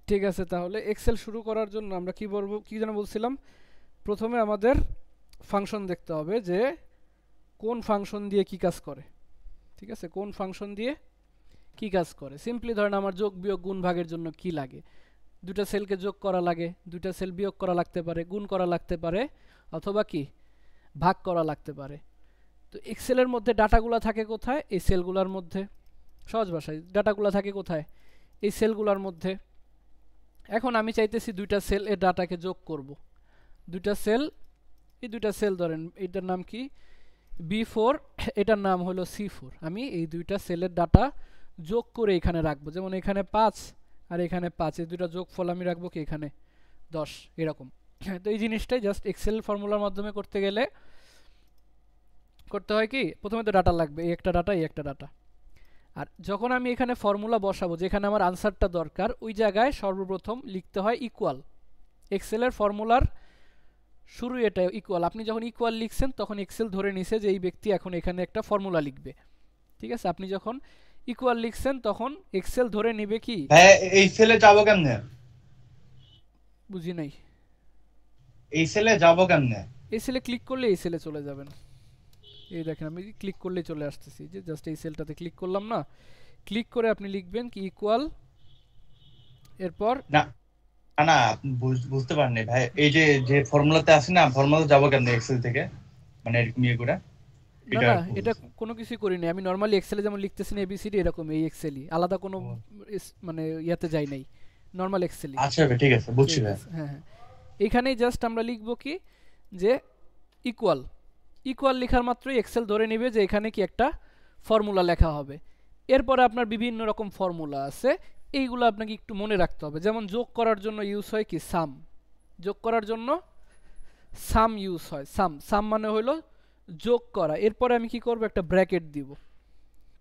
ঠিক আছে, তাহলে এক্সেল শুরু করার জন্য আমরা কি বলবো, কি যেন বলছিলাম, প্রথমে আমাদের ফাংশন দেখতে হবে যে কোন ফাংশন দিয়ে কি কাজ করে। ঠিক আছে, কোন ফাংশন দিয়ে কি কাজ করে। সিম্পলি ধরেন আমার যোগ বিয়োগ গুণ ভাগের জন্য কি লাগে, দুটা সেলকে যোগ করা লাগে, দুটা সেল বিয়োগ করা লাগতে পারে, গুণ করা লাগতে পারে, অথবা কি ভাগ করা লাগতে পারে। তো এক্সেলের মধ্যে ডাটাগুলো থাকে কোথায়? এই সেলগুলোর মধ্যে। সহজ ভাষায় ডাটাগুলো থাকে কোথায়? এই সেলগুলোর মধ্যে। এখন আমি চাইতেছি দুইটা সেল এর ডাটাকে যোগ করব। দুইটা সেল, এই দুইটা সেল ধরেন এটার নাম কি B4, এটার নাম হলো C4। আমি এই দুইটা সেলের ডাটা যোগ করে এখানে রাখবো, যেমন এখানে 5 আর এখানে 5, এই দুইটা যোগফল আমি রাখবো কি এখানে 10 এরকম। তো এই জিনিসটাই জাস্ট এক্সেল ফর্মুলার মাধ্যমে করতে গেলে করতে হয় কি, প্রথমে তো ডাটা লাগবে, এই একটা ডাটা, এই একটা ডাটা। আর যখন আমি এখানে ফর্মুলা বসাবো, যেখানে আমার আনসারটা দরকার, ওই জায়গায় সর্বপ্রথম লিখতে হয় ইকুয়াল। এক্সেলের ফর্মুলার শুরু এটা ইকুয়াল। আপনি যখন ইকুয়াল লিখছেন তখন এক্সেল ধরে নিছে যে এই ব্যক্তি এখন এখানে একটা ফর্মুলা লিখবে। ঠিক আছে, আপনি যখন ইকুয়াল লিখছেন তখন এক্সেল ধরে নেবে কি। হ্যাঁ, এই সেলে যাবো কেমনে? বুঝি নাই। এই সেলে যাবো কেমনে? এই সেলে ক্লিক করলে এই সেলে চলে যাবেন। এই দেখেন আমি ক্লিক করলেই চলে আসতেছি, যে জাস্ট এই সেলটাতে ক্লিক করলাম না, ক্লিক করে আপনি লিখবেন কি ইকুয়াল, এরপর না না না, আপনি বুঝতে পারেননি ভাই। এই যে যে ফর্মুলাতে আছে না, ফর্মুলা যাবো কেমনে এক্সেল থেকে? মানে এরকম ইয়ে করে, না এটা না, একটু এটা বুঝছি। কোনো কিছুই করিনি আমি। নর্মালি এক্সেলে যেমন লিখতেছি না এবিসিডি, এরকম এই এক্সেলই, আলাদা কোনো ও, মানে ইয়াতে যাই নাই, নর্মাল এক্সেলই। আচ্ছা ভাই, ঠিক আছে, বুঝছি ঠিক ভাই। আছে, হ্যাঁ হ্যাঁ। এখানেই জাস্ট আমরা লিখবো কি যে ইকুয়াল। ইকুয়াল লেখার মাত্রই এক্সেল ধরে নেবে যে এখানে কি একটা ফর্মুলা লেখা হবে। এরপরে আপনার বিভিন্ন রকম ফর্মুলা আছে, এইগুলো আপনাকে একটু মনে রাখতে হবে। যেমন যোগ করার জন্য ইউজ হয় কি সাম, যোগ করার জন্য সাম ইউজ হয়। সাম, সাম মানে হলো যোগ করা। এরপরে আমি কি করব, একটা ব্র্যাকেট দিব।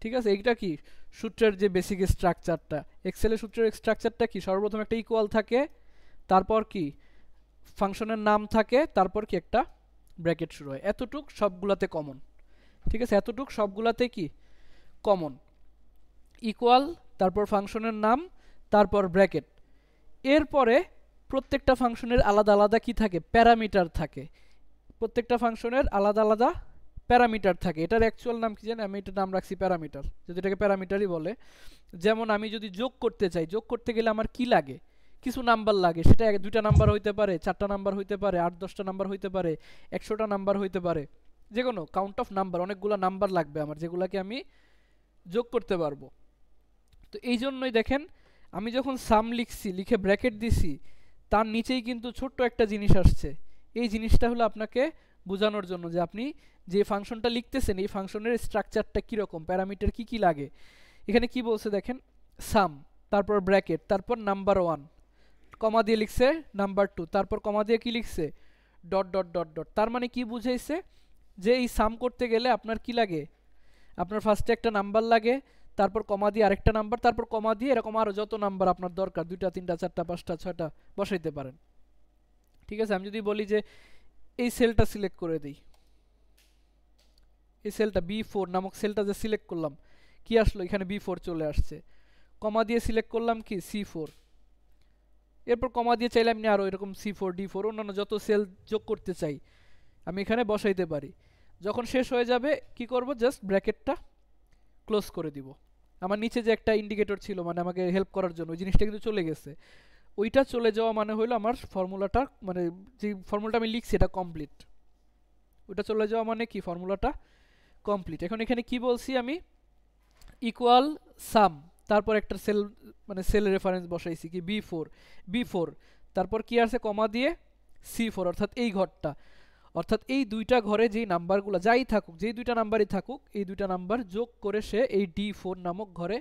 ঠিক আছে, এইটা কি সূত্রের যে বেসিক স্ট্রাকচারটা, এক্সেলের সূত্রের স্ট্রাকচারটা কি, সর্বপ্রথম একটা ইকুয়াল থাকে, তারপর কি ফাংশনের নাম থাকে, তারপর কি একটা ব্র্যাকেট শুরু হয়। এতটুক সবগুলাতে কমন। ঠিক আছে, এতটুক সবগুলাতে কি কমন। ইকুয়াল, তারপর ফাংশনের নাম, তারপর ব্র্যাকেট। এরপরে প্রত্যেকটা ফাংশনের আলাদা আলাদা কি থাকে, প্যারামিটার থাকে। প্রত্যেকটা ফাংশনের আলাদা আলাদা প্যারামিটার থাকে। এটার অ্যাকচুয়াল নাম কি জানেন? আমি এটার নাম রাখছি প্যারামিটার, যদি এটাকে প্যারামিটারই বলে। যেমন আমি যদি যোগ করতে চাই, যোগ করতে গেলে আমার কি লাগে, কিছু নাম্বার লাগে। সেটা দুইটা নাম্বার হইতে পারে, চারটা নাম্বার হইতে পারে, 8-10টা নাম্বার হইতে পারে, 100টা নাম্বার হইতে পারে, যে কোনো কাউন্ট অফ নাম্বার, অনেকগুলো নাম্বার লাগবে আমার, যেগুলোকে আমি যোগ করতে পারবো। তো এই জন্যই দেখেন আমি যখন সাম লিখছি, লিখে ব্র্যাকেট দিছি, তার নিচেই কিন্তু ছোট্ট একটা জিনিস আসছে। এই জিনিসটা হলো আপনাকে বোঝানোর জন্য যে আপনি যে ফাংশনটা লিখতেছেন এই ফাংশনের স্ট্রাকচারটা কীরকম, প্যারামিটার কি কি লাগে। এখানে কি বলছে দেখেন, সাম, তারপর ব্র্যাকেট, তারপর নাম্বার 1, কমা দিয়ে লিখছে নাম্বার 2, তারপর কমা দিয়ে কি লিখছে ডট ডট ডট ডট। তার মানে কি বুঝাইছে যে এই সাম করতে গেলে আপনার কি লাগে, আপনার ফার্স্টে একটা নাম্বার লাগে, তারপর কমা দিয়ে আরেকটা নাম্বার, তারপর কমা দিয়ে এরকম আরও যত নাম্বার আপনার দরকার, 2টা 3টা 4টা 5টা 6টা বসাইতে পারেন। ঠিক আছে, আমি যদি বলি যে এই সেলটা সিলেক্ট করে দিই, এই সেলটা B4 নামক সেলটা যে সিলেক্ট করলাম, কি আসলো এখানে B4 চলে আসছে। কমা দিয়ে সিলেক্ট করলাম কি C4, এরপর কমা দিয়ে চাইলে আমি আরও এরকম C4 D4 অন্যান্য যত সেল যোগ করতে চাই আমি এখানে বসাইতে পারি। যখন শেষ হয়ে যাবে কি করব, জাস্ট ব্র্যাকেটটা ক্লোজ করে দিব। আমার নিচে যে একটা ইন্ডিকেটর ছিল মানে আমাকে হেল্প করার জন্য, ওই জিনিসটা কিন্তু চলে গেছে। ওইটা চলে যাওয়া মানে হলো আমার ফর্মুলাটা, মানে যে ফর্মুলাটা আমি লিখছি এটা কমপ্লিট। ওইটা চলে যাওয়া মানে কি ফর্মুলাটা কমপ্লিট। এখন এখানে কি বলছি আমি, ইকুয়াল সাম, তারপর একটা সেল মানে সেল রেফারেন্স বসাইছি কি বি ফোর, তারপর কি আছে কমা দিয়ে C4, অর্থাৎ এই ঘরটা, অর্থাৎ এই দুইটা ঘরে যেই নাম্বারগুলো যাই থাকুক, যেই দুইটা নাম্বারই থাকুক, এই দুইটা নাম্বার যোগ করে সে এই D4 নামক ঘরে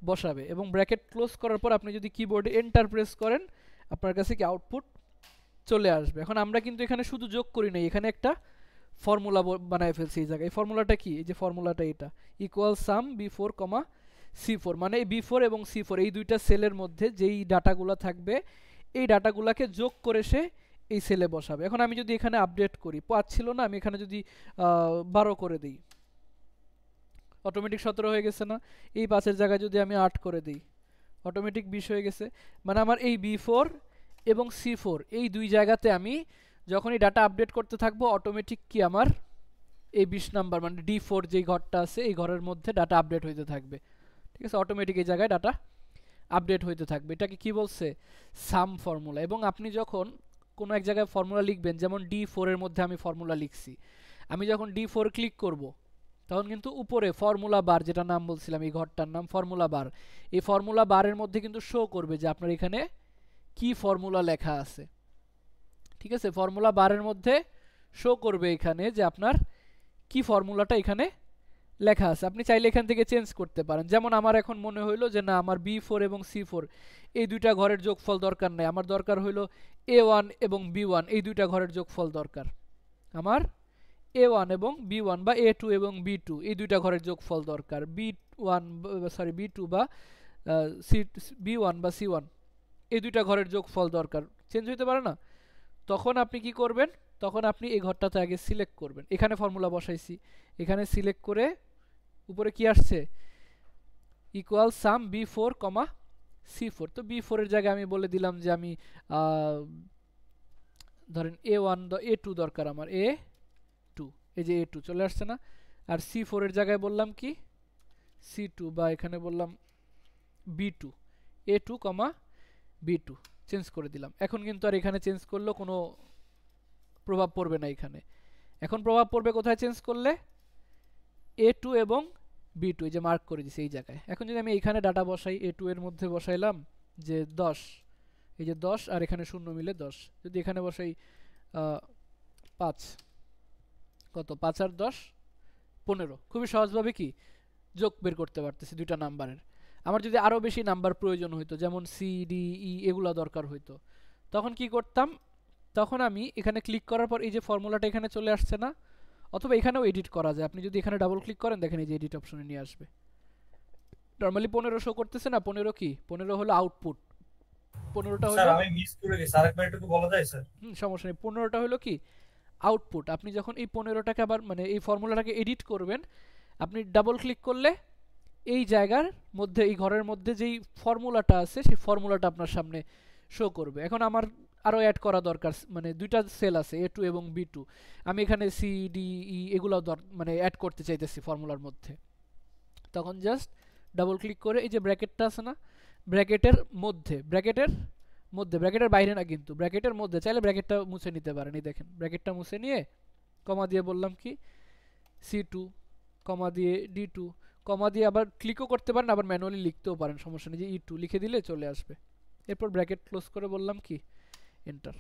বসাবে। এবং ব্র্যাকেট ক্লোজ করার পর আপনি যদি কিবোর্ডে এন্টার প্রেস করেন আপনার কাছে কি আউটপুট চলে আসবে। এখন আমরা কিন্তু এখানে শুধু যোগ করি নাই, এখানে একটা ফর্মুলা বানায় ফেলছি এই জায়গায়। এই ফর্মুলাটা কি, এই যে ফর্মুলাটা এটা ইকুয়াল সাম B4, C4, মানে এই B4 এবং C4 এই দুইটা সেলের মধ্যে যেই ডাটাগুলো থাকবে এই ডাটাগুলোকে যোগ করে সে এই সেলে বসাবে। এখন আমি যদি এখানে আপডেট করি, 5 ছিল না, আমি এখানে যদি 12 করে দিই, অটোমেটিক 17 হয়ে গেছে না। এই 5-এর জায়গায় যদি আমি 8 করে দিই, অটোমেটিক 20 হয়ে গেছে। মানে আমার এই B4 এবং C4 এই দুই জায়গাতে আমি যখনই ডাটা আপডেট করতে থাকবো অটোমেটিক কি আমার এই 20 নাম্বার মানে D4 যেই ঘরটা আছে এই ঘরের মধ্যে ডাটা আপডেট হইতে থাকবে। ঠিক আছে, অটোমেটিক এই জায়গায় ডাটা আপডেট হইতে থাকবে। এটাকে কি বলছে? সাম ফর্মুলা। এবং আপনি যখন কোনো এক জায়গায় ফর্মুলা লিখবেন, যেমন D4 এর মধ্যে আমি ফর্মুলা লিখছি, আমি যখন D4 ক্লিক করব তখন কিন্তু উপরে ফর্মুলা বার, যেটা নাম বলছিলাম এই ঘরটার নাম ফর্মুলা বার, এই ফর্মুলা বারের মধ্যে কিন্তু শো করবে যে আপনার এখানে কি ফর্মুলা লেখা আছে। ঠিক আছে, ফর্মুলা বারের মধ্যে শো করবে এখানে যে আপনার কি ফর্মুলাটা এখানে লেখা আছে। আপনি চাইলে এখান থেকে চেঞ্জ করতে পারেন। যেমন আমার এখন মনে হইলো যে না, আমার B4 এবং C4 এই দুইটা ঘরের যোগফল দরকার নাই, আমার দরকার হইলো A1 এবং B1 এই দুইটা ঘরের যোগফল দরকার। আমার A1 এবং B1 বা A2 এবং B2 এই দুইটা ঘরের যোগফল দরকার। B2 বা B1 বা C1 এই দুইটা ঘরের যোগফল দরকার। চেঞ্জ হইতে পারে না? তখন আপনি কি করবেন? তখন আপনি এই ঘরটাতে আগে সিলেক্ট করবেন। এখানে ফর্মুলা বসাইছি, এখানে সিলেক্ট করে উপরে কি আসছে? ইকুয়াল সাম B4, C4। তো B4 এর জায়গায় আমি বলে দিলাম যে আমি ধরেন A2 দরকার আমার, A2, এই যে A2 চলে আসছে না? আর C4 এর জায়গায় বললাম কি? C2, বা এখানে বললাম B2, A2, B2 চেঞ্জ করে দিলাম। এখন কিন্তু আর এখানে চেঞ্জ করলেও কোনো প্রভাব পড়বে না এখানে। এখন প্রভাব পড়বে কোথায় চেঞ্জ করলে? A2 এবং B2, এই যে মার্ক করে দিছি এই জায়গায়। এখন যদি আমি এখানে ডাটা বসাই, A2 এর মধ্যে বসাইলাম যে 10, এই যে 10 আর এখানে শূন্য মিলে 10, যদি এখানে বসাই 5, কত? 5 আর 10 15। খুবই সহজভাবে কি যোগ বের করতে পারতেছি দুইটা নাম্বারের। আমার যদি আরও বেশি নাম্বার প্রয়োজন হইতো, যেমন C, D, E এগুলো দরকার হইতো, তখন কি করতাম? তখন আমি এখানে ক্লিক করার পর এই যে ফর্মুলাটা এখানে চলে আসছে না? অথবা এখানেও এডিট করা যায়। আপনি যদি এখানে ডাবল ক্লিক করেন, দেখেন এই যে এডিট অপশনে নিয়ে আসবে। নরমালি 15 শো করতেছে না? 15 কি? 15 হলো আউটপুট। 15টা হলো, স্যার আমি মিস করে গেছি, আরেকবার একটু বলা যায় স্যার? সমস্যা নেই। 15টা হলো কি আউটপুট। আপনি যখন এই 15টাকে আবার মানে এই ফর্মুলাটাকে এডিট করবেন, আপনি ডাবল ক্লিক করলে এই জায়গার মধ্যে এই ঘরের মধ্যে যেই ফর্মুলাটা আছে সেই ফর্মুলাটা আপনার সামনে শো করবে। এখন আমার আরও অ্যাড করা দরকার, মানে দুইটা সেল আছে A2 এবং B2, আমি এখানে C, D, E এগুলো মানে অ্যাড করতে চাইতেছি ফর্মুলার মধ্যে। তখন জাস্ট ডাবল ক্লিক করে এই যে ব্র্যাকেটটা আছে না, ব্র্যাকেটের মধ্যে, ব্র্যাকেটের বাইরে না কিন্তু, ব্র্যাকেটের মধ্যে, চাইলে ব্র্যাকেটটা মুছে নিতে পারেন। এই দেখেন ব্র্যাকেটটা মুছে নিয়ে কমা দিয়ে বললাম কি C2, কমা দিয়ে D2, কমা দিয়ে আবার ক্লিকও করতে পারেন, আবার ম্যানুয়ালি লিখতেও পারেন, সমস্যা নেই। যে E2 লিখে দিলে চলে আসবে। এরপর ব্র্যাকেট ক্লোজ করে বললাম কি এন্টার।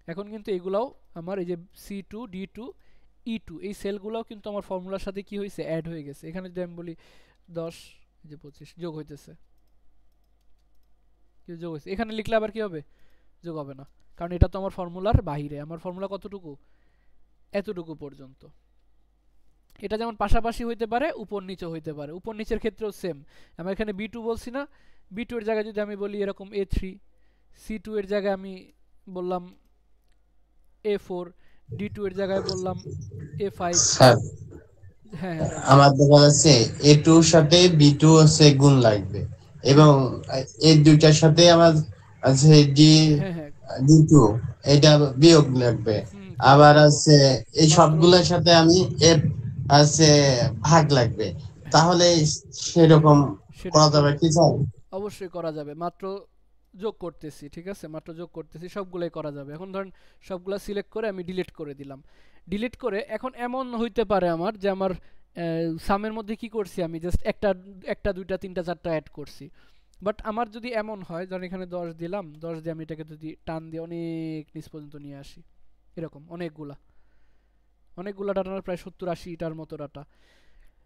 এখন কিন্তু এগুলাও আমার এই যে C2, D2, E2 এই সেলগুলোও কিন্তু আমার ফর্মুলার সাথে কি হয়েছে? অ্যাড হয়ে গেছে। এখানে যদি আমি বলি 10, যে 25 যোগ হইতেছে, কি যোগ হয়েছে? এখানে লিখলে আবার কি হবে? যোগ হবে না, কারণ এটা তো আমার ফর্মুলার বাহিরে। আমার ফর্মুলা কতটুকু? এতটুকু পর্যন্ত। এটা যেমন পাশাপাশি হইতে পারে, উপর নিচে হইতে পারে। উপর নিচের ক্ষেত্রেও সেম। আমরা এখানে B2 বলছি না? B2 এর জায়গায় যদি আমি বলি এরকম A3, C2 এর জায়গায় আমি বললাম A4, D2 এর জায়গায় বললাম A5। স্যার হ্যাঁ হ্যাঁ আমার দেখা যাচ্ছে A2 এর সাথে B2 হচ্ছে গুণ লাগবে, এবং এই দুইটার সাথে আমার আছে হ্যাঁ হ্যাঁ D2 এটা বিয়োগ লাগবে। আবার আছে এই সবগুলোর সাথে আমি F আছে ভাগ লাগবে। তাহলে সেরকম করা যাবে কি স্যার? অবশ্যই করা যাবে। মাত্র যোগ করতেছি, ঠিক আছে? মাত্র যোগ করতেছি, সবগুলাই করা যাবে। এখন ধরেন সবগুলা সিলেক্ট করে আমি ডিলিট করে দিলাম। ডিলিট করে এখন এমন হইতে পারে আমার যে আমার সামের মধ্যে কি করছি, আমি জাস্ট একটা দুইটা তিনটা চারটা অ্যাড করছি। বাট আমার যদি এমন হয়, ধরেন এখানে 10 দিলাম, 10 দিয়ে আমি এটাকে যদি টান দিয়ে অনেক নিচ পর্যন্ত নিয়ে আসি, এরকম অনেকগুলা ডাটা, প্রায় 70-80টার মতো ডাটা।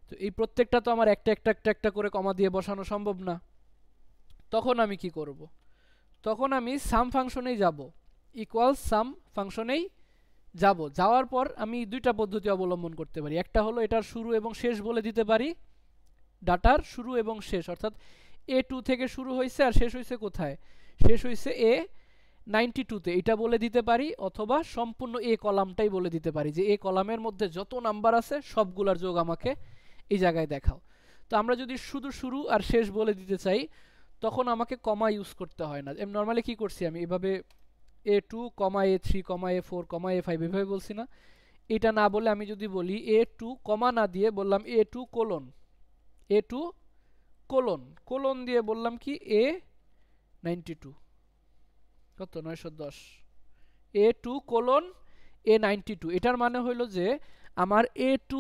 তো এই প্রত্যেকটা তো আমার একটা একটা একটা একটা করে কমা দিয়ে বসানো সম্ভব না। তখন আমি কি করব? তখন আমি সাম ফাংশনেই যাব, ইকুয়াল সাম ফাংশনেই যাব। যাওয়ার পর আমি দুইটা পদ্ধতি অবলম্বন করতে পারি। একটা হলো এটার শুরু এবং শেষ বলে দিতে পারি, ডাটার শুরু এবং শেষ, অর্থাৎ A2 থেকে শুরু হয়েছে আর শেষ হয়েছে কোথায়? শেষ হয়েছে A92-তে, এটা বলে দিতে পারি। অথবা সম্পূর্ণ A কলামটাই বলে দিতে পারি যে A কলামের মধ্যে যত নাম্বার আছে সবগুলার যোগ আমাকে এই জায়গায় দেখাও। তো আমরা যদি শুধু শুরু আর শেষ বলে দিতে চাই, তখন আমাকে কমা ইউজ করতে হয় না। নর্মালি কি করছি আমি এভাবে A2, A3, A4, A5 এভাবে বলছি না? এটা না বলে আমি যদি বলি A2 কমা না দিয়ে বললাম A2 colon, A2 colon, colon দিয়ে বললাম কি A92, কত 910, A2 কোলন A92। এটার মানে হলো যে আমার A2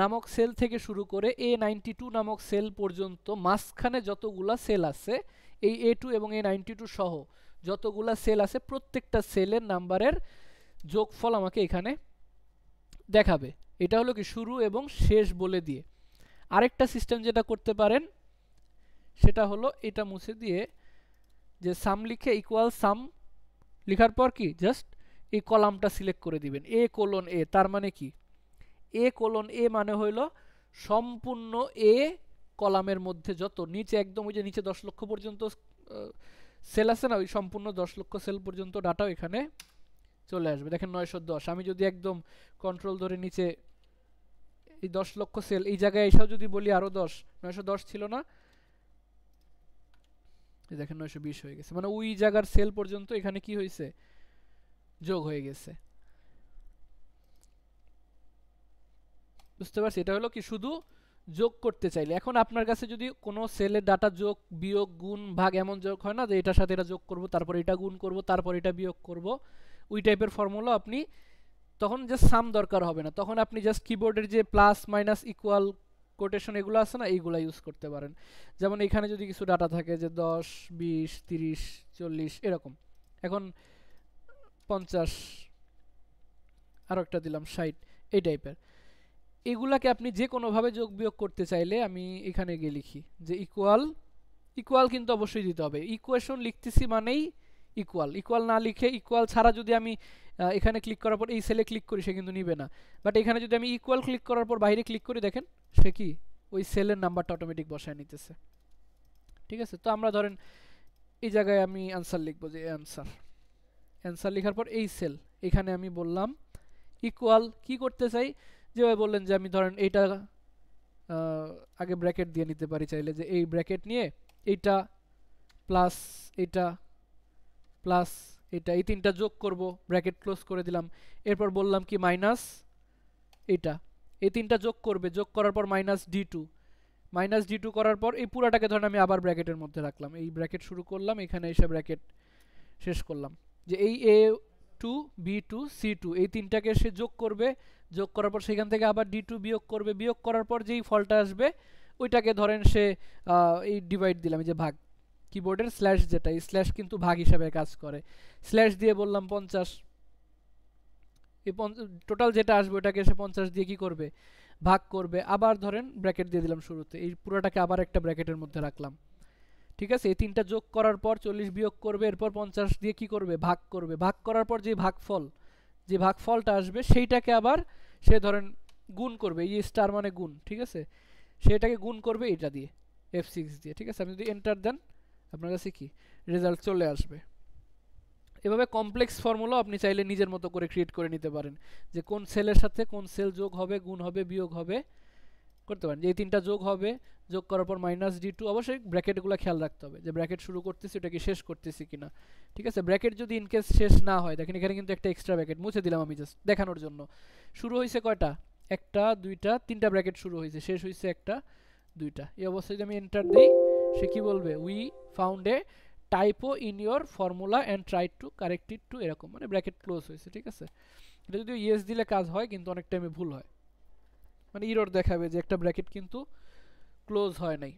নামক সেল থেকে শুরু করে A92 নামক সেল পর্যন্ত মাঝখানে যতগুলা সেল আছে, এই A2 এবং A92 সহ যতগুলা সেল আছে প্রত্যেকটা সেলের নাম্বারের যোগফল আমাকে এখানে দেখাবে। এটা হলো কি শুরু এবং শেষ বলে দিয়ে। আরেকটা সিস্টেম যেটা করতে পারেন সেটা হলো এটা মুছে দিয়ে যে সাম লিখে ইকুয়াল সাম লেখার পর কি জাস্ট এই কলামটা সিলেক্ট করে দিবেন A কোলন A। তার মানে কি A কোলন A মানে হইলো সম্পূর্ণ A কলামের মধ্যে যত নিচে একদম ওই যে নিচে 10 লক্ষ পর্যন্ত সেল আছে না, ওই সম্পূর্ণ 10 লক্ষ সেল পর্যন্ত ডাটাও এখানে চলে আসবে। দেখেন 910, আমি যদি একদম কন্ট্রোল ধরে নিচে এই 10 লক্ষ সেল এই জায়গায় এসেও যদি বলি আরো 10, 910 ছিল না, এই দেখেন 920 হয়ে গেছে। মানে ওই জায়গার সেল পর্যন্ত এখানে কি হয়েছে যোগ হয়ে গেছে। বুঝতে পারছি? এটা হলো কি শুধু যোগ করতে চাইলে। এখন আপনার কাছে যদি কোনো সেলের ডাটা যোগ বিয়োগ গুণ ভাগ এমন যোগ হয় না যে এটার সাথে এটা যোগ করব তারপর এটা গুণ করব তারপর এটা বিয়োগ করব, ওই টাইপের ফর্মুলা আপনি তখন জাস্ট সাম দরকার হবে না, তখন আপনি জাস্ট কিবোর্ডের যে প্লাস মাইনাস ইকুয়াল কোটেশন এগুলো আছে না, এইগুলা ইউজ করতে পারেন। যেমন এখানে যদি কিছু ডাটা থাকে যে 10, 20, 30, 40 এরকম, এখন 50, আরও একটা দিলাম 60, এই টাইপের। এগুলাকে আপনি যে কোনোভাবে যোগ বিয়োগ করতে চাইলে আমি এখানে গিয়ে লিখি যে ইকুয়াল, ইকুয়াল কিন্তু অবশ্যই দিতে হবে। ইকুয়েশন লিখতেছি মানেই ইকুয়াল, ইকুয়াল না লিখে ইকুয়াল ছাড়া যদি আমি এখানে ক্লিক করার পর এই সেলে ক্লিক করি সে কিন্তু নিবে না। বাট এখানে যদি আমি ইকুয়াল ক্লিক করার পর বাইরে ক্লিক করি দেখেন সে কি ওই সেলের নাম্বারটা অটোমেটিক বসায় নিতেছে। ঠিক আছে? তো আমরা ধরেন এই জায়গায় আমি অ্যান্সার লিখবো যে অ্যান্সার, অ্যান্সার লেখার পর এই সেল এখানে আমি বললাম ইকুয়াল, কি করতে চাই যেভাবে বললেন যে আমি ধরেন এইটা আগে ব্র্যাকেট দিয়ে নিতে পারি চাইলে, যে এই ব্র্যাকেট নিয়ে এইটা প্লাস এটা প্লাস এটা এই তিনটা যোগ করব, ব্র্যাকেট ক্লোজ করে দিলাম। এরপর বললাম কি মাইনাস এটা, এই তিনটা যোগ করবে, যোগ করার পর মাইনাস D2, মাইনাস D2 করার পর এই পুরাটাকে ধরেন আমি আবার ব্র্যাকেটের মধ্যে রাখলাম, এই ব্র্যাকেট শুরু করলাম এখানে এসে ব্র্যাকেট শেষ করলাম। যে এই A2, B2, C2 এই তিনটাকে সে যোগ করবে, যোগ করার পর সেখান থেকে আবার D2 বিয়োগ করবে, বিয়োগ করার পর যেই ফলটা আসবে ওইটাকে ধরেন সে এই ডিভাইড দিলাম, এই যে ভাগ, কিবোর্ডের স্ল্যাশ যেটা, এই স্ল্যাশ কিন্তু ভাগ হিসাবে কাজ করে, স্ল্যাশ দিয়ে বললাম 50, এই টোটাল যেটা আসবে ওটাকে সে 50 দিয়ে কি করবে ভাগ করবে, আবার ধরেন ব্র্যাকেট দিয়ে দিলাম শুরুতে, এই পুরোটাকে আবার একটা ব্র্যাকেটের মধ্যে রাখলাম। ঠিক আছে? এই তিনটা যোগ করার পর 40 বিয়োগ করবে, এরপর 50 দিয়ে কি করবে ভাগ করবে, ভাগ করার পর যে ভাগফল, যে ভাগফলটা আসবে সেইটাকে আবার সে ধরেন গুণ করবে, এই স্টার মানে গুণ, ঠিক আছে, সেটাকে গুণ করবে এটা দিয়ে F6 দিয়ে। ঠিক আছে? আপনি যদি এন্টার দেন আপনার কাছে কি রেজাল্ট চলে আসবে। এভাবে কমপ্লেক্স ফর্মুলা আপনি চাইলে নিজের মতো করে ক্রিয়েট করে নিতে পারেন, যে কোন সেলের সাথে কোন সেল যোগ হবে, গুণ হবে, বিয়োগ হবে করতে পারেন। যে এই তিনটা যোগ হবে, যোগ করার পর মাইনাস D2, অবশ্যই ব্র্যাকেটগুলো খেয়াল রাখতে হবে যে ব্র্যাকেট শুরু করতেছি ওটা কি শেষ করতেছি কিনা। ঠিক আছে? ব্র্যাকেট যদি ইনকেস শেষ না হয়, দেখেন এখানে কিন্তু একটা এক্সট্রা ব্র্যাকেট মুছে দিলাম আমি জাস্ট দেখানোর জন্য। শুরু হয়েছে কয়টা, একটা দুইটা তিনটা ব্র্যাকেট শুরু হয়েছে, শেষ হয়েছে একটা দুইটা। এই অবস্থায় যদি আমি এন্টার দিই সে কি বলবে, we found a typo in your formula and try to correct it to, এরকম মানে ব্র্যাকেট ক্লোজ হয়েছে। ঠিক আছে? এটা যদি ইয়েস দিলে কাজ হয়, কিন্তু অনেক টাইমে ভুল হয়, মানে ইরর দেখাবে যে একটা ব্র্যাকেট কিন্তু ক্লোজ হয় নাই।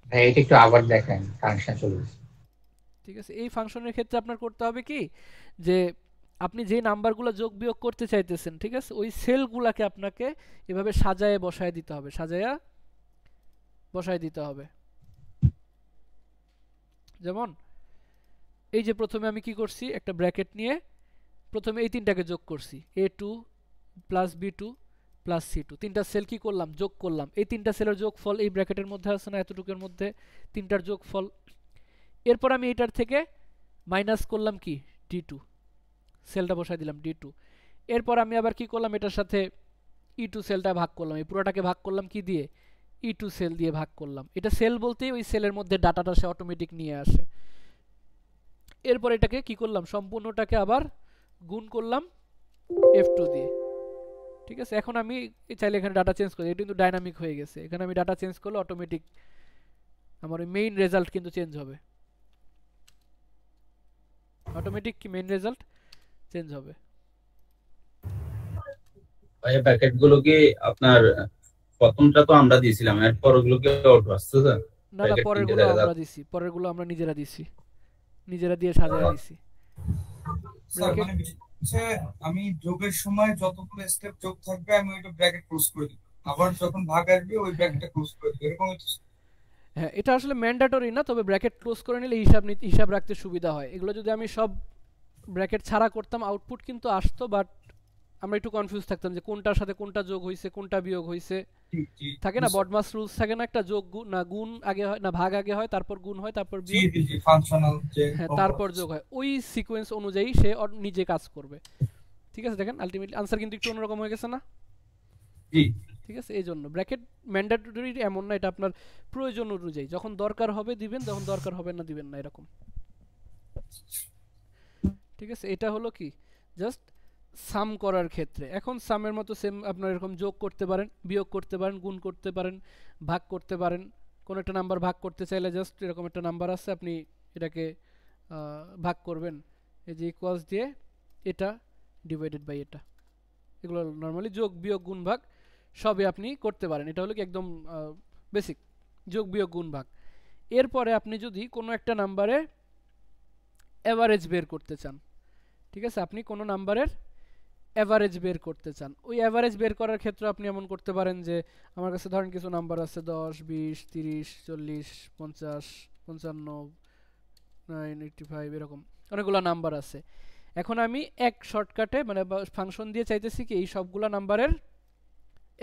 ভাই এটা একটু আবার দেখেন, কানেকশন চলছে। ঠিক আছে? এই ফাংশনের ক্ষেত্রে আপনার করতে হবে কি, যে আপনি যে নাম্বারগুলো যোগ বিয়োগ করতে চাইতেছেন, ঠিক আছে, ওই সেলগুলোকে আপনাকে এভাবে সাজায়ে বসায় দিতে হবে, সাজায়া বসায় দিতে হবে। যেমন এই যে প্রথমে আমি কি করছি, একটা ব্র্যাকেট নিয়ে প্রথমে এই তিনটাকে যোগ করছি, A2 plus B2 plus C2, তিনটা সেল কি করলাম যোগ করলাম, এই তিনটা সেলের যোগফল এই ব্র্যাকেটের মধ্যে আছে না, এতটুকুর মধ্যে তিনটার যোগফল। এরপর আমি এটার থেকে মাইনাস করলাম কি D2, সেলটা বসাই দিলাম D2। এরপর আমি আবার কি করলাম, এটার সাথে E2 সেলটা ভাগ করলাম, এই পুরোটাকে ভাগ করলাম কি দিয়ে E2 সেল দিয়ে ভাগ করলাম। এটা সেল বলতেই ওই সেলের মধ্যে ডাটাটা সে অটোমেটিক নিয়ে আসে। এরপর এটাকে কি করলাম, সম্পূর্ণটাকে আবার গুণ করলাম F2 দিয়ে। ঠিক আছে, এখন আমি চাইলে এখানে ডাটা চেঞ্জ করি, এটা কিন্তু ডাইনামিক হয়ে গেছে। এখানে আমি ডাটা চেঞ্জ করলে অটোমেটিক আমার ওই মেইন রেজাল্ট কিন্তু চেঞ্জ হবে, অটোমেটিক কি মেইন রেজাল্ট চেঞ্জ হবে। ভাই প্যাকেট গুলো কি আপনার প্রথমটা তো আমরা দিয়েছিলাম, এরপর ওগুলো কি অটো আসছে স্যার? না না, পরেরগুলো আমরা দিছি, পরেরগুলো আমরা নিজেরা দিছি, নিজেরা দিয়ে সাজায় দিছি। স্যার মানে হচ্ছে আমি যোগের সময় যতগুলো স্টেপ যোগ থাকবে আমি ওইটা ব্র্যাকেট ক্লোজ করে দিব, আবার যখন ভাগ আসবে ওই ব্র্যাকেটটা ক্লোজ করে দিব, এরকম হচ্ছে। হ্যাঁ, এটা আসলে ম্যান্ডেটরি না, তবে ব্র্যাকেট ক্লোজ করে নিলে হিসাব রাখতে সুবিধা হয়। এগুলো যদি আমি সব ব্র্যাকেট ছাড়া করতাম আউটপুট কিন্তু আসতো, বাট আমরা একটু কনফিউজ থাকতাম যে কোনটার সাথে কোনটা যোগ হয়েছে কোনটা বিয়োগ হয়েছে। থাকে না বডমাস রুলস থাকে না, একটা যোগ না গুণ আগে হয় না ভাগ আগে হয়, তারপর গুণ হয়, তারপর বিয়োগ, ফাংশনাল যে হ্যাঁ তারপর যোগ হয়। ওই সিকোয়েন্স অনুযায়ী সে নিজে কাজ করবে। ঠিক আছে, দেখেন আলটিমেটলি আনসার কিন্তু একটু অন্যরকম হয়ে গেছে না? জি ঠিক আছে, এই জন্য ব্র্যাকেট ম্যান্ডেটরি এমন না, এটা আপনার প্রয়োজন অনুযায়ী, যখন দরকার হবে দিবেন, যখন দরকার হবে না দিবেন না, এরকম। ঠিক আছে, এটা হলো কি জাস্ট সাম করার ক্ষেত্রে। এখন সামের মতো সেম আপনার এরকম যোগ করতে পারেন, বিয়োগ করতে পারেন, গুণ করতে পারেন, ভাগ করতে পারেন। কোনো একটা নাম্বার ভাগ করতে চাইলে জাস্ট এরকম একটা নাম্বার আছে, আপনি এটাকে ভাগ করবেন এই যে ইকুয়ালস দিয়ে, এটা ডিভাইডেড বাই এটা। এগুলো নর্মালি যোগ বিয়োগ গুণ ভাগ সবই আপনি করতে পারেন। এটা হলো কি একদম বেসিক যোগ বিয়োগ গুণ ভাগ। এরপরে আপনি যদি কোনো একটা নাম্বারে অ্যাভারেজ বের করতে চান, ঠিক আছে, আপনি কোনো নাম্বারের অ্যাভারেজ বের করতে চান, ওই অ্যাভারেজ বের করার ক্ষেত্রে আপনি এমন করতে পারেন যে আমার কাছে ধরেন কিছু নাম্বার আছে 10, 20, 30, 40, 50, 55, 85 এরকম অনেকগুলো নাম্বার আছে। এখন আমি এক শর্টকাটে মানে ফাংশন দিয়ে চাইতেছি কি এই সবগুলো নাম্বারের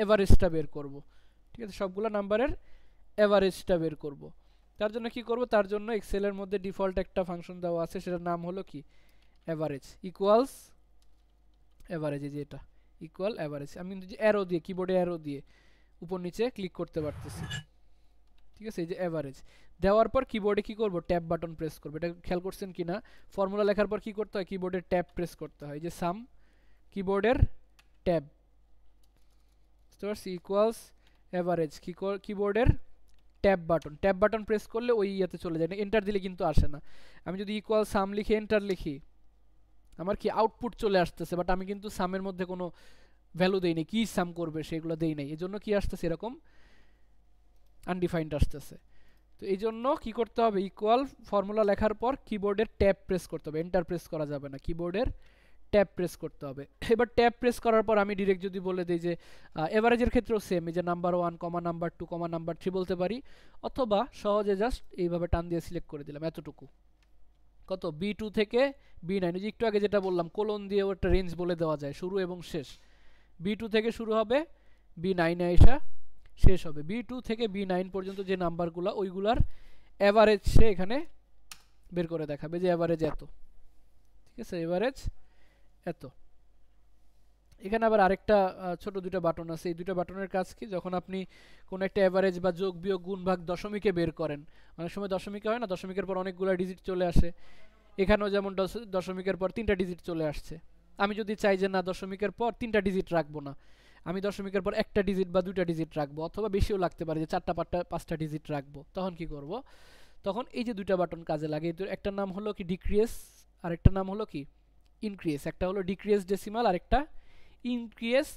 এভারেজটা বের করব। ঠিক আছে, সবগুলো নাম্বারের এভারেজটা বের করব। তার জন্য কি করব, তার জন্য এক্সেলের মধ্যে ডিফল্ট একটা ফাংশন দেওয়া আছে, সেটার নাম হলো কি এভারেজ, ইকুয়ালস এভারেজ। এই যে এটা ইকুয়াল এভারেজ, আমি কিন্তু যে অ্যারো দিয়ে কিবোর্ডে অ্যারো দিয়ে উপর নিচে ক্লিক করতে পারতেছি। ঠিক আছে, এই যে এভারেজ দেওয়ার পর কিবোর্ডে কি করব, ট্যাব বাটন প্রেস করব। এটা খেয়াল করছেন কিনা, ফর্মুলা লেখার পর কি করতে হয়, কিবোর্ডের ট্যাব প্রেস করতে হয়। যে সাম কিবোর্ডের ট্যাব, বুঝতে পারছি, ইকুয়ালস এভারেজ কিবোর্ডের ট্যাব বাটন প্রেস করলে ওই ইয়াতে চলে যায় না, এন্টার দিলে কিন্তু আসে না। আমি যদি ইকুয়াল সাম লিখে এন্টার লিখি আমার কি আউটপুট চলে আসতেছে, বাট আমি কিন্তু সামের মধ্যে কোনো ভ্যালু দেই নাই, কি সাম করবে সেগুলো দেই নাই, এজন্য কি আসতেছে এরকম আনডিফাইন্ড আসতেছে। তো এই জন্য কি করতে হবে, ইকুয়াল ফর্মুলা লেখার পর কিবোর্ডের ট্যাব প্রেস করতে হবে, এন্টার প্রেস করা যাবে না, কিবোর্ডের ট্যাব প্রেস করতে হবে। এবার ট্যাব প্রেস করার পর আমি ডিরেক্ট যদি বলে দিই যে এভারেজের ক্ষেত্রেও সেম, এই যে নাম্বার 1 কমা নাম্বার 2 কমা নাম্বার 3 বলতে পারি, অথবা সহজে জাস্ট এইভাবে টান দিয়ে সিলেক্ট করে দিলাম এতটুকু, কত B2 থেকে B9, যে একটু আগে যেটা বললাম কোলন দিয়ে একটা রেঞ্জ বলে দেওয়া যায়, শুরু এবং শেষ। B2 থেকে শুরু হবে, B9 এ আসা শেষ হবে। B2 থেকে B9 পর্যন্ত যে নাম্বারগুলো ওইগুলার এভারেজ সে এখানে বের করে দেখাবে, যে এভারেজ এত। ঠিক আছে, এভারেজ এত। এখানে আবার আরেকটা ছোট দুটো বাটন আছে, এই দুটো বাটনের কাজ কি, যখন আপনি কোন একটা এভারেজ বা যোগ বিয়োগ গুণ ভাগ দশমিকে বের করেন, অনেক সময় দশমিকে হয় না, দশমিকের পর অনেকগুলো ডিজিট চলে আসে, এখানেও যেমন দশমিকের পর 3টা ডিজিট চলে আসছে। আমি যদি চাই যে না দশমিকের পর 3টা ডিজিট রাখবো না, আমি দশমিকের পর একটা ডিজিট বা 2টা ডিজিট রাখবো, অথবা বেশিও লাগতে পারে যে 4টা 5টা ডিজিট রাখবো, তখন কি করব, তখন এই যে দুইটা বাটন কাজে লাগে। একটা নাম হলো কি ডিক্রিয়েস, আর একটা নাম হলো কি ইনক্রিয়েস। একটা হলো ডিক্রিয়েস ডেসিমাল আর একটা ইনক্রিয়েস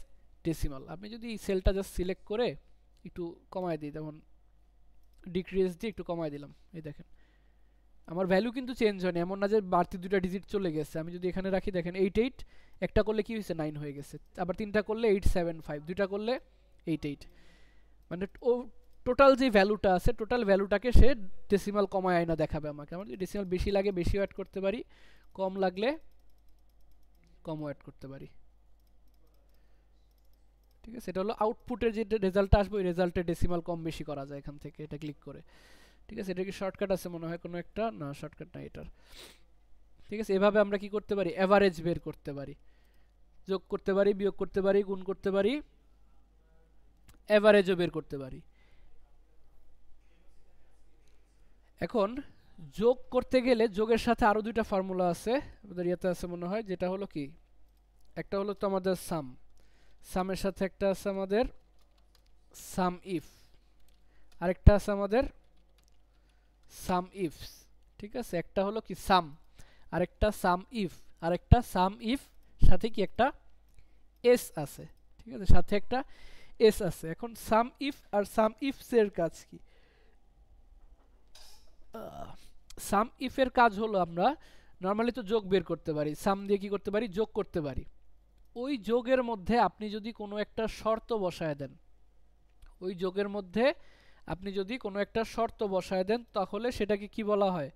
ডেসিমাল। আপনি যদি এই সেলটা জাস্ট সিলেক্ট করে একটু কমায় দিই, যেমন ডিক্রিয়েস দিয়ে একটু কমায় দিলাম, এই দেখেন আমার ভ্যালু কিন্তু চেঞ্জ হয়নি, এমন না যে বাড়তি 2টা ডিজিট চলে গেছে। আমি যদি এখানে রাখি দেখেন 88, একটা করলে কি হয়েছে 9 হয়ে গেছে, আবার 3টা করলে 875, 2টা করলে 88, মানে ও টোটাল যে ভ্যালুটা আছে টোটাল ভ্যালুটাকে সে ডেসিমাল কমায় আয়না দেখাবে আমাকে। আমার যদি ডেসিমাল বেশি লাগে বেশিও অ্যাড করতে পারি, কম লাগলে কমও অ্যাড করতে পারি। ঠিক আছে, এটা হলো আউটপুটের যে রেজাল্টটা আসবে ওই রেজাল্টের ডেসিমাল কম বেশি করা যায় এখান থেকে, এটা ক্লিক করে। ঠিক আছে, এটা কি শর্টকাট আছে মনে হয় কোনো একটা, না শর্টকাট না এটার। ঠিক আছে, এভাবে আমরা কি করতে পারি, এভারেজ বের করতে পারি, যোগ করতে পারি, বিয়োগ করতে পারি, গুণ করতে পারি, এভারেজও বের করতে পারি। এখন যোগ করতে গেলে যোগের সাথে আরো দুইটা ফর্মুলা আছে আমাদের ইয়াতে আছে মনে হয়, যেটা হলো কি, একটা হলো তো আমাদের সামের সাথে একটা আছে আমাদের সাম ইফ, আরেকটা আছে আমাদের সাম ইফস। ঠিক আছে, একটা হলো কি সাম, আরেকটা সাম ইফ, আরেকটা সাম ইফ সাথে কি একটা এস আছে। ঠিক আছে, সাথে একটা এস আছে। এখন সাম ইফ আর সাম ইফস এর কাজ কি? সাম ইফ এর কাজ হলো আমরা নরমালি তো যোগ বের করতে পারি, সাম দিয়ে কি করতে পারি, যোগ করতে পারি। ওই যোগের মধ্যে আপনি যদি কোনো একটা শর্ত বসায় দেন, ওই যোগের মধ্যে আপনি যদি কোনো একটা শর্ত বসায় দেন, তাহলে সেটাকে কি বলা হয়?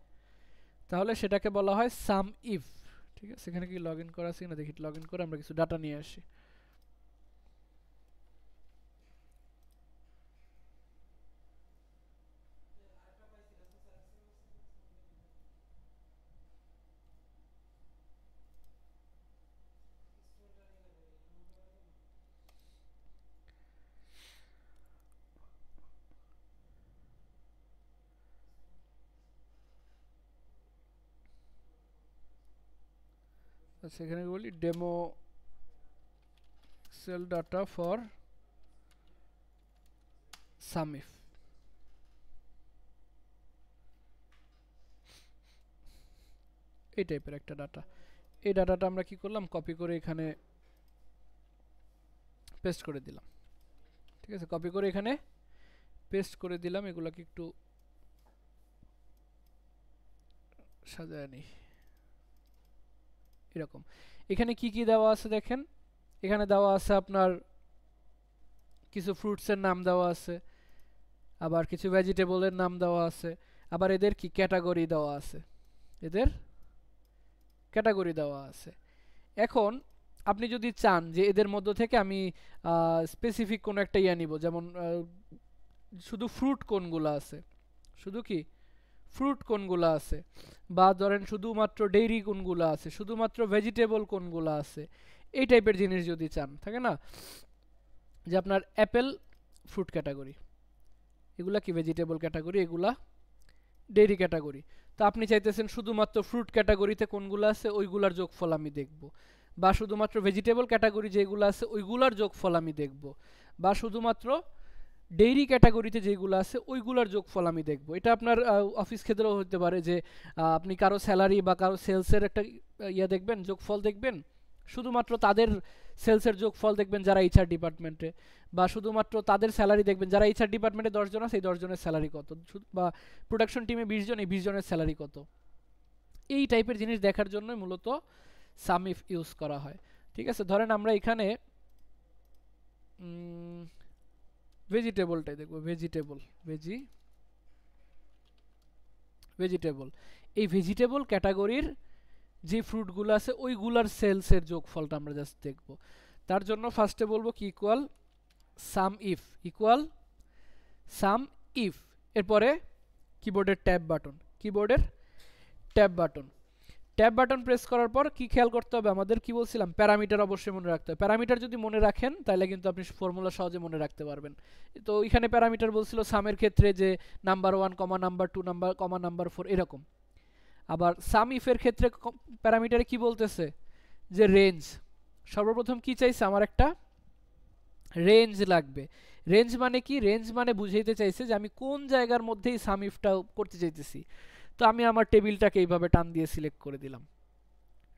তাহলে সেটাকে বলা হয় সাম ইফ। ঠিক আছে, এখানে কি লগ ইন করা আছে না দেখি, লগ ইন করে আমরা কিছু ডাটা নিয়ে আসি। আচ্ছা, এখানে বলি ডেমো সেল ডাটা ফর সামিফ। এই টাইপের একটা ডাটা। এই ডাটাটা আমরা কি করলাম, কপি করে এখানে পেস্ট করে দিলাম। ঠিক আছে, কপি করে এখানে পেস্ট করে দিলাম। এগুলোকে একটু সাজায় নিই এরকম। এখানে কি কি দেওয়া আছে দেখেন, এখানে দেওয়া আছে আপনার কিছু ফ্রুটসের নাম দেওয়া আছে, আবার কিছু ভেজিটেবলের নাম দেওয়া আছে, আবার এদের কি ক্যাটাগরি দেওয়া আছে, এদের ক্যাটাগরি দেওয়া আছে। এখন আপনি যদি চান যে এদের মধ্য থেকে আমি স্পেসিফিক কোনো একটা ইয়া নিব, যেমন শুধু ফ্রুট কোনগুলো আছে, শুধু কি ফ্রুট কোনগুলো আছে, বা ধরেন শুধুমাত্র ডেইরি কোনগুলো আছে, শুধুমাত্র ভেজিটেবল কোনগুলো আছে, এই টাইপের জিনিস যদি চান, থাকে না যে আপনার অ্যাপেল ফ্রুট ক্যাটাগরি, এগুলা কি ভেজিটেবল ক্যাটাগরি, এগুলা ডেইরি ক্যাটাগরি। তো আপনি চাইতেছেন শুধুমাত্র ফ্রুট ক্যাটাগরিতে কোনগুলো আছে ওইগুলার যোগফল আমি দেখব, বা শুধুমাত্র ভেজিটেবল ক্যাটাগরি যেগুলো আছে ওইগুলার যোগফল আমি দেখব, বা শুধুমাত্র ডেইরি ক্যাটাগরিতে যেগুলো আছে ওইগুলার যোগফল আমি দেখব। এটা আপনার অফিস ক্ষেত্রেও হতে পারে যে আপনি কারো স্যালারি বা কারো সেলসের একটা ইয়া দেখবেন, যোগফল দেখবেন, শুধুমাত্র তাদের সেলসের যোগফল দেখবেন যারা এইচআর ডিপার্টমেন্টে, বা শুধুমাত্র তাদের স্যালারি দেখবেন যারা এইচআর ডিপার্টমেন্টে 10 জন আছে, এই 10 জনের স্যালারি কত, বা প্রোডাকশন টিমে 20 জন, এই 20 জনের স্যালারি কত। এই টাইপের জিনিস দেখার জন্যই মূলত সামিফ ইউজ করা হয়। ঠিক আছে, ধরেন আমরা এখানে ভেজিটেবলটাই দেখব, ভেজিটেবল। এই ভেজিটেবল ক্যাটাগরির যে ফ্রুটগুলো আছে ওইগুলার সেলসের যোগফলটা আমরা জাস্ট দেখব। তার জন্য ফার্স্টে বলবো কি ইকুয়াল সাম ইফ, এরপরে কিবোর্ডের ট্যাব বাটন প্রেস করার পর কি খেয়াল করতে হবে আমাদের, কি বলছিলাম, প্যারামিটার অবশ্যই মনে রাখতে হবে। প্যারামিটার যদি মনে রাখেন তাহলে কিন্তু আপনি ফর্মুলা সহজে মনে রাখতে পারবেন। তো এখানে প্যারামিটার বলছিল সামের ক্ষেত্রে যে নাম্বার 1 কমা নাম্বার 2 নাম্বার কমা নাম্বার 4 এরকম। আবার সাম ইফের ক্ষেত্রে প্যারামিটারে কি বলতেছে যে রেঞ্জ। সর্বপ্রথম কি চাইছে, আমার একটা রেঞ্জ লাগবে। রেঞ্জ মানে কি, রেঞ্জ মানে বুঝাইতে চাইছে যে আমি কোন জায়গার মধ্যেই সাম ইফটা করতে চাইতেছি। তো আমি আমার টেবিলটাকে এইভাবে টান দিয়ে সিলেক্ট করে দিলাম।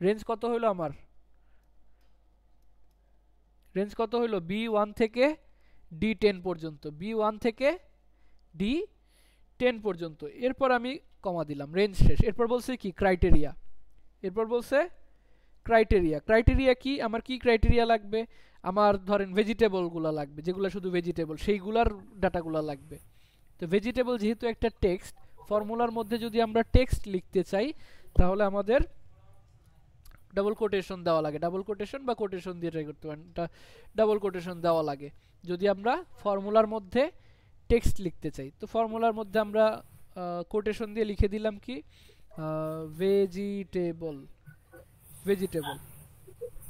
রেঞ্জ কত হলো আমার, রেঞ্জ কত হলো B1 থেকে D10 পর্যন্ত, B1 থেকে D10 পর্যন্ত। এরপর আমি কমা দিলাম, রেঞ্জ শেষ। এরপর বলছে কি ক্রাইটেরিয়া, ক্রাইটেরিয়া কি, আমার কি ক্রাইটেরিয়া লাগবে, আমার ধরেন ভেজিটেবলগুলো লাগবে, যেগুলো শুধু ভেজিটেবল সেইগুলার ডাটাগুলো লাগবে। তো ভেজিটেবল যেহেতু একটা টেক্সট, ফর্মুলার মধ্যে যদি আমরা টেক্সট লিখতে চাই তাহলে আমাদের ডাবল কোটেশন দেওয়া লাগে, ডাবল কোটেশন বা কোটেশন দিয়ে ট্রাই করতে পারেন, এটা ডাবল কোটেশন দেওয়া লাগে যদি আমরা ফর্মুলার মধ্যে টেক্সট লিখতে চাই। তো ফর্মুলার মধ্যে আমরা কোটেশন দিয়ে লিখে দিলাম কি ভেজিটেবল,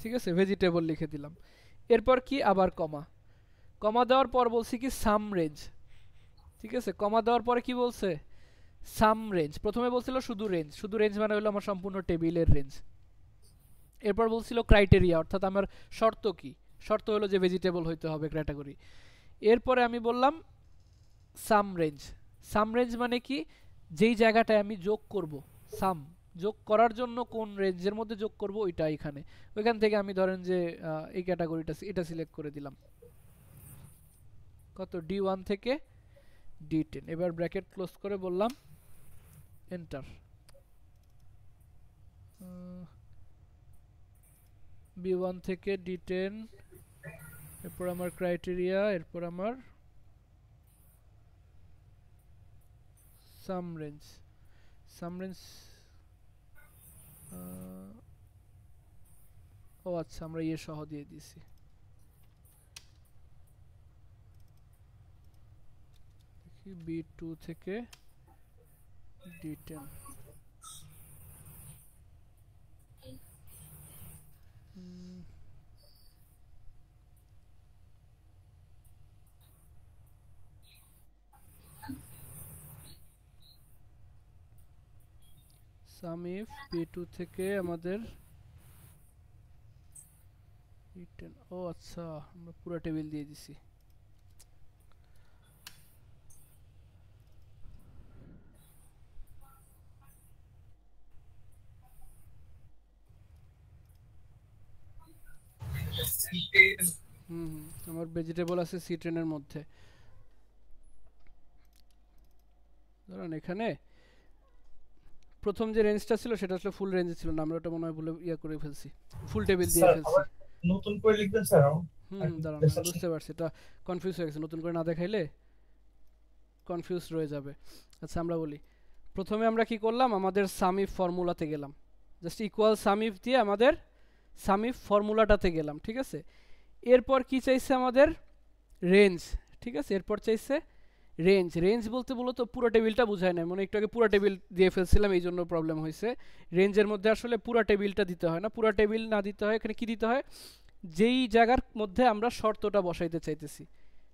ঠিক আছে, ভেজিটেবল লিখে দিলাম। এরপর কি আবার কমা দেওয়ার পর বলছি কি সাম রেঞ্জ, ঠিক আছে, কমা দেওয়ার পরে কি বলছে সাম রেঞ্জ, প্রথমে বলছিল শুধু রেঞ্জ মানে হলো আমার সম্পূর্ণ টেবিলের রেঞ্জ। এরপর বলছিল ক্রাইটেরিয়া, অর্থাৎ আমার শর্ত কি, শর্ত হলো যে ভেজিটেবল হইতে হবে ক্যাটাগরি। এরপরে আমি বললাম সাম রেঞ্জ মানে কি, যেই জায়গাটায় আমি যোগ করব, সাম যোগ করার জন্য কোন রেঞ্জের মধ্যে যোগ করব ওইটা এখানে, ওইখান থেকে আমি ধরেন যে এই ক্যাটাগরিটা এটা সিলেক্ট করে দিলাম, কত D1 থেকে D10। এবার ব্র্যাকেট ক্লোজ করে বললাম এন্টার। B1 থেকে D10, এরপর আমার ক্রাইটেরিয়া, এরপর আমার সাম রেঞ্জ ও আচ্ছা আমরা ইয়ে সহ দিয়ে দিছি। দেখি B2 থেকে D10, সামিফ B2 থেকে আমাদের D10, ও আচ্ছা আমরা পুরো টেবিল দিয়ে দিছি। আমার ভেজিটেবল আছে C10 এর মধ্যে। ধরেন এখানে প্রথম যে রেঞ্জটা ছিল সেটা আসলে ফুল রেঞ্জে ছিল না, আমরা ওটা মনে হয় ভুলে ইয়া করে ফেলছি, ফুল টেবিল দিয়ে ফেলছি। নতুন করে লিখবেন স্যার? দাঁড়ান বুঝতে পারছি, এটা কনফিউজ হয়ে গেছে, নতুন করে না দেখাইলে কনফিউজ রয়ে যাবে। আচ্ছা আমরা বলি, প্রথমে আমরা কি করলাম, আমাদের সামিফ ফর্মুলাতে গেলাম, জাস্ট ইকুয়াল সামিফ দিয়ে আমাদের সামিফ ফর্মুলাটাতে গেলাম, ঠিক আছে। এরপর কি চাইছে আমাদের রেঞ্জ, ঠিক আছে। এরপর চাইছে রেঞ্জ বলতে মূলত পুরো টেবিলটা বোঝায় না, মানে একটু আগে পুরো টেবিল দিয়ে ফেলছিলাম এই জন্য প্রবলেম হয়েছে। রেঞ্জের মধ্যে আসলে পুরো টেবিলটা দিতে হয় না, পুরো টেবিল না দিতে হয়, এখানে কি দিতে হয়, যেই জায়গার মধ্যে আমরা শর্তটা বসাইতে চাইতেছি,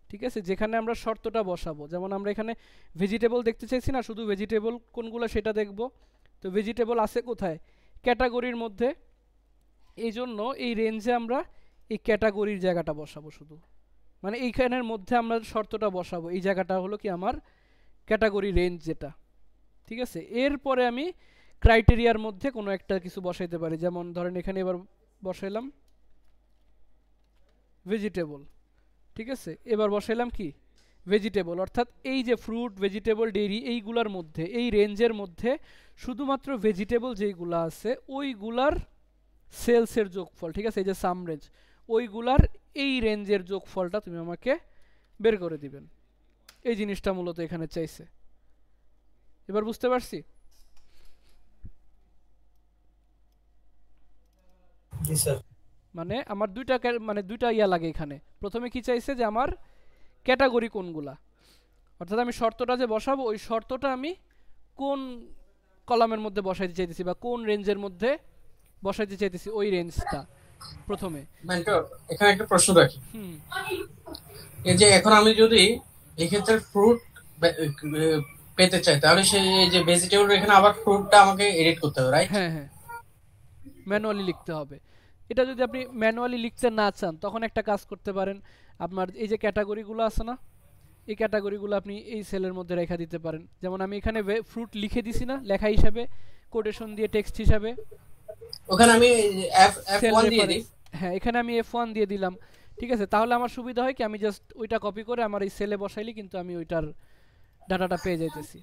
ঠিক আছে, যেখানে আমরা শর্তটা বসাবো। যেমন আমরা এখানে ভেজিটেবল দেখতে চাইছি না, শুধু ভেজিটেবল কোনগুলো সেটা দেখব। তো ভেজিটেবল আছে কোথায়, ক্যাটাগরির মধ্যে, এই জন্য এই রেঞ্জে আমরা এই ক্যাটাগরির জায়গাটা বসাবো শুধু, মানে এইখানের মধ্যে আমরা শর্তটা বসাবো, এই জায়গাটা হলো কি আমার ক্যাটাগরি রেঞ্জ যেটা, ঠিক আছে। এরপরে আমি ক্রাইটেরিয়ার মধ্যে কোনো একটা কিছু বসাইতে পারি, যেমন ধরেন এখানে এবার বসাইলাম ভেজিটেবল, ঠিক আছে। এবার বসাইলাম কি ভেজিটেবল, অর্থাৎ এই যে ফ্রুট ভেজিটেবল ডেইরি এইগুলার মধ্যে, এই রেঞ্জের মধ্যে শুধুমাত্র ভেজিটেবল যেইগুলো আছে ওইগুলার সেলসের যোগফল, ঠিক আছে, এই যে সাম রেঞ্জ, ওইগুলার এই রেঞ্জের যোগফলটা তুমি আমাকে বের করে দিবেন। এই জিনিসটা মূলত এখানে চাইছে, এবার বুঝতে পারছি। মানে আমার দুইটা ইয়া লাগে এখানে। প্রথমে কি চাইছে যে আমার ক্যাটাগরি কোনগুলা, অর্থাৎ আমি শর্তটা যে বসাবো ওই শর্তটা আমি কোন কলামের মধ্যে বসাইতে চাইতেছি বা কোন রেঞ্জের মধ্যে বসাইতে চাইতেছি, ওই রেঞ্জটা প্রথমে। এখানে একটা প্রশ্ন রাখি, এই যে এখন আমি যদি এক্ষেত্রে ফ্রুট পেতে চাই, তাহলে সেই যে ভেজিটেবল এখানে আবার ফ্রুটটা আমাকে এডিট করতে হবে, রাইট? হ্যাঁ হ্যাঁ, ম্যানুয়ালি লিখতে হবে। এটা যদি আপনি ম্যানুয়ালি লিখতে না চান তখন একটা কাজ করতে পারেন, আপনার এই যে ক্যাটাগরিগুলো আছে না, এই ক্যাটাগরিগুলো আপনি এই সেলের মধ্যে রেখা দিতে পারেন। যেমন আমি এখানে ফ্রুট লিখে দিছি না লেখা হিসাবে, কোটেশন দিয়ে টেক্সট হিসাবে, ওখানে আমি F1 দিয়ে দিই। হ্যাঁ এখানে আমি F1 দিয়ে দিলাম, ঠিক আছে। তাহলে আমার সুবিধা হয় কি, আমি জাস্ট ওইটা কপি করে আমার এই সেলে বসাইলি কিন্তু আমি ওইটার ডাটাটা পেয়ে যাইতেছি,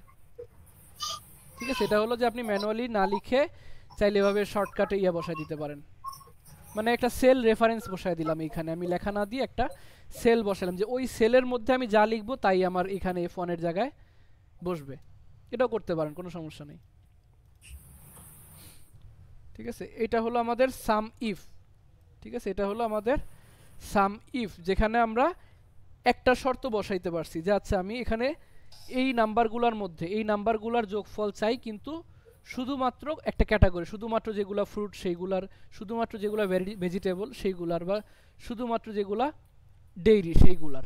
ঠিক আছে। এটা হলো যে আপনি ম্যানুয়ালি না লিখে চাইলে এভাবে শর্টকাটে ইয়া বসাই দিতে পারেন, মানে একটা সেল রেফারেন্স বসাই দিলাম এইখানে, আমি লেখা না দিয়ে একটা সেল বসালাম যে ওই সেলের মধ্যে আমি যা লিখবো তাই আমার এখানে F1 এর জায়গায় বসবে। এটাও করতে পারেন, কোনো সমস্যা নেই, ঠিক আছে। এটা হলো আমাদের সাম ইফ, ঠিক আছে, এটা হলো আমাদের সাম ইফ, যেখানে আমরা একটা শর্ত বসাইতে পারছি যে আচ্ছা আমি এখানে এই নাম্বারগুলোর মধ্যে এই নাম্বারগুলোর যোগফল চাই, কিন্তু শুধুমাত্র একটা ক্যাটাগরি, শুধুমাত্র যেগুলা ফ্রুট সেইগুলার, শুধুমাত্র যেগুলা ভেজিটেবল সেইগুলার, বা শুধুমাত্র যেগুলা ডেইরি সেইগুলার।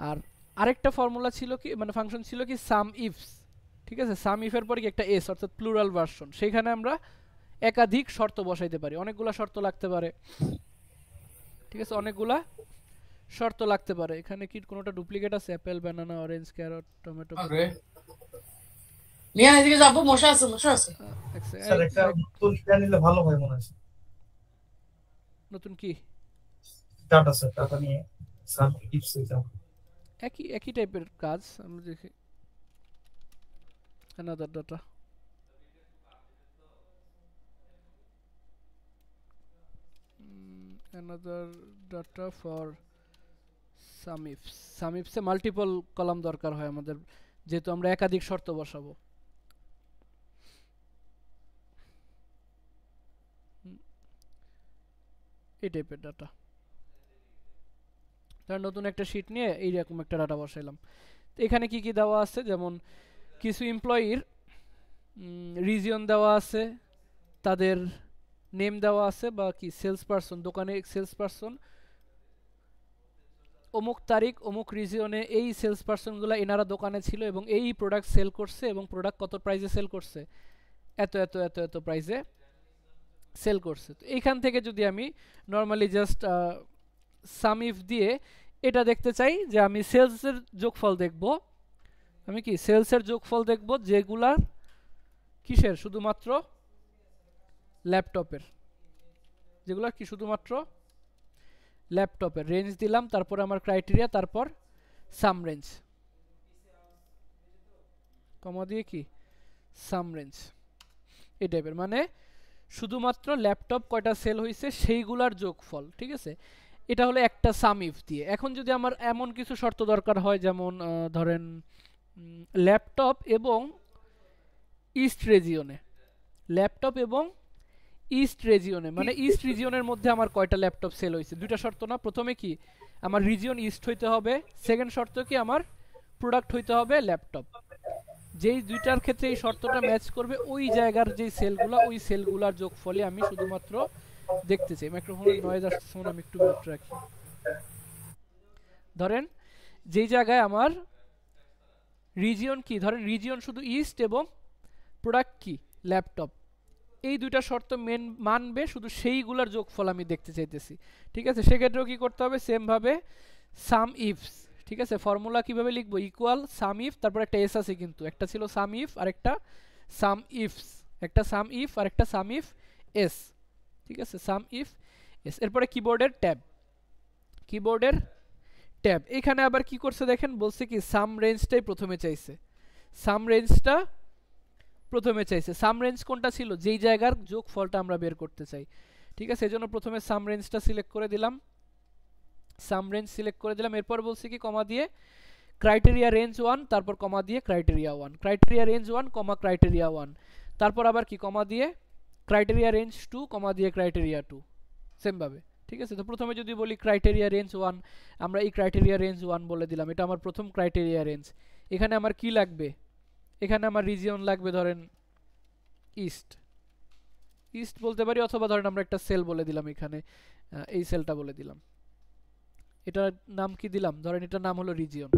আর আরেকটা ফর্মুলা ছিল কি, মানে ফাংশন ছিল কি সাম ইফস, ঠিক আছে, সাম ইফের পরে কি একটা এস অর্থাৎ প্লুরাল ভার্সন, সেখানে আমরা একাধিক শর্ত বসাইতে পারি, অনেকগুলা শর্ত লাগতে পারে। ঠিক আছে, অনেকগুলা শর্ত লাগতে পারে। এখানে কি কোনোটা ডুপ্লিকেট আছে? Apple, banana, orange, carrot, tomato. নিয়ে এদিকে যাবো, মশা আছে, মশা আছে। স্যার একটা নতুন প্ল্যান নিলে ভালো হয় মনে হয়। নতুন কি? ডাটা স্যার, ডাটা নিয়ে সাম টিপস দিতাম। একই টাইপের কাজ। আমরা দেখি another data, another data for sum ifs। sum ifs A multiple column দরকার হয় আমাদের, যেহেতু আমরা একাধিক শর্ত বসাবো। এই টাইপের ডাটা। তার নতুন একটা শীট নিয়ে এইরকম একটা ডাটা বসাইলাম। তো এখানে কি কি দেওয়া আছে, যেমন কিছু এমপ্লয়ির রিজিয়ন দেওয়া আছে, তাদের নেম দেওয়া আছে, বা কি সেলস পারসন, দোকানে সেলস পারসন অমুক তারিখ অমুক রিজিয়নে এই সেলস পারসনগুলো এনারা দোকানে ছিল এবং এই প্রোডাক্ট সেল করছে এবং প্রোডাক্ট কত প্রাইসে সেল করছে, এত এত এত এত প্রাইসে সেল করছে। তো এইখান থেকে যদি আমি নর্মালি জাস্ট সাম ইফ দিয়ে এটা দেখতে চাই যে আমি সেলসের যোগফল দেখব, আমি কি সেলসের যোগফল দেখব যেগুলার কিসের, শুধুমাত্র ল্যাপটপের, যেগুলো কি শুধুমাত্র ল্যাপটপের। রেঞ্জ দিলাম, তারপর আমার ক্রাইটেরিয়া, তারপর সাম রেঞ্জ, কমা দিয়ে কি সাম রেঞ্জ, এই টাইপের। মানে শুধুমাত্র ল্যাপটপ কয়টা সেল হয়েছে সেইগুলার যোগফল। ঠিক আছে, এটা হলো একটা সাম ইফ দিয়ে। এখন যদি আমার এমন কিছু শর্ত দরকার হয়, যেমন ধরেন ল্যাপটপ এবং ইস্ট রিজিয়নে, ল্যাপটপ এবং ইস্ট রিজিয়নে, মানে ইস্ট রিজিয়নের মধ্যে আমার কয়টা ল্যাপটপ সেল হয়েছে, দুইটা শর্ত না? প্রথমে কি আমার রিজিয়ন ইস্ট হইতে হবে, সেকেন্ড শর্ত কি আমার প্রোডাক্ট হইতে হবে ল্যাপটপ। যেই দুইটার ক্ষেত্রে এই শর্তটা ম্যাচ করবে, ওই জায়গার যেই সেলগুলা, ওই সেলগুলার যোগফলে আমি শুধুমাত্র দেখতে চাই। মাইক্রোফোনের নয়েজ আসছে, আমি একটু মিউট রাখি। ধরেন যেই জায়গায় আমার রিজিয়ন কি, ধরেন রিজিয়ন শুধু ইস্ট এবং প্রোডাক্ট কি ল্যাপটপ, এই দুইটা শর্ত মানবে, শুধু সেইগুলার যোগফল আমি দেখতে চাইতেছি। ঠিক আছে, সেক্ষেত্রেও কি করতে হবে, সেম ভাবে সাম ইফস। ঠিক আছে, ফর্মুলা কিভাবে লিখবো, ইকুয়াল সাম ইফ, তারপর একটা এস আছে, কিন্তু একটা ছিল সাম ইফ আর একটা সাম ইফস, একটা সাম ইফ আর একটা সাম ইফ এস। ঠিক আছে, সাম ইফ এস। এরপরে কিবোর্ডের ট্যাব, কিবোর্ডের ট্যাব। এখানে আবার কি করছে দেখেন, বলছে কি সাম রেঞ্জটাই প্রথমে চাইছে, সাম রেঞ্জটা প্রথমে চাইছে। সাম রেঞ্জ কোনটা ছিল, যেই জায়গার যোগফলটা আমরা বের করতে চাই। ঠিক আছে, এজন্য প্রথমে সাম রেঞ্জটা সিলেক্ট করে দিলাম, সাম রেঞ্জ সিলেক্ট করে দিলাম। এরপর বলছে কি কমা দিয়ে ক্রাইটেরিয়া রেঞ্জ 1, তারপর কমা দিয়ে ক্রাইটেরিয়া 1, ক্রাইটেরিয়া রেঞ্জ 1 কমা ক্রাইটেরিয়া 1, তারপর আবার কি কমা দিয়ে ক্রাইটেরিয়া রেঞ্জ 2 কমা দিয়ে ক্রাইটেরিয়া 2, সেম ভাবে। ঠিক আছে, তো প্রথমে যদি বলি ক্রাইটেরিয়া রেঞ্জ 1, আমরা এই ক্রাইটেরিয়া রেঞ্জ 1 বলে দিলাম, এটা আমার প্রথম ক্রাইটেরিয়া রেঞ্জ। এখানে আমার কি লাগবে, এখানে আমার রিজিয়ন লাগবে ধরেন ইস্ট, ইস্ট বলতে পারি, অথবা ধরেন আমরা একটা সেল বলে দিলাম, এখানে এই সেলটা বলে দিলাম, এটার নাম কি দিলাম, ধরেন এটার নাম হলো রিজিয়ন,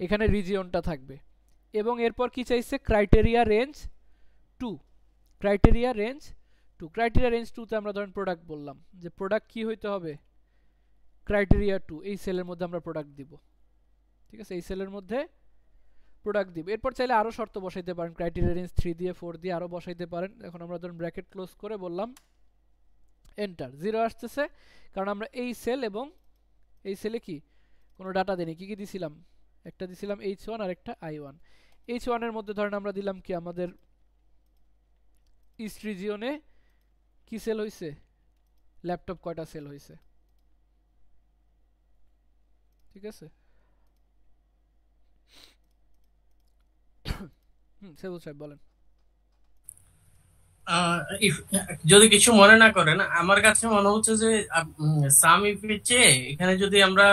এখানে রিজিয়নটা থাকবে। এবং এরপর কি চাইছে, criteria range 2, criteria range 2, criteria range 2 তে আমরা ধরেন প্রোডাক্ট বললাম, যে প্রোডাক্ট কি হইতে হবে, ক্রাইটেরিয়া 2, এই সেলের মধ্যে আমরা প্রোডাক্ট দিব। ঠিক আছে, এই সেলের মধ্যে প্রোডাক্ট দিব। এরপর চাইলে আরো শর্ত বসাইতে পারেন, ক্রাইটেরিয়া রেঞ্জ 3 দিয়ে 4 দিয়ে আরো বসাইতে পারেন। এখন আমরা ধরুন ব্র্যাকেট ক্লোজ করে বললাম এন্টার, 0 আসতেছে, কারণ আমরা এই সেল এবং এই সেলে কি কোনো ডাটা দেইনি। কি কি দিছিলাম, একটা দিছিলাম H1 আর একটা I1। H1 এর মধ্যে ধরেন আমরা দিলাম কি আমাদের ইস্ট রিজিয়নে কি সেল হইছে, ল্যাপটপ কয়টা সেল হইছে। ঠিক আছে, সেবুল সাহেব বলেন। যদি কিছু মনে না করেন, আমার কাছে মনে হচ্ছে যে সাম ইফের চেয়ে এখানে যদি আমরা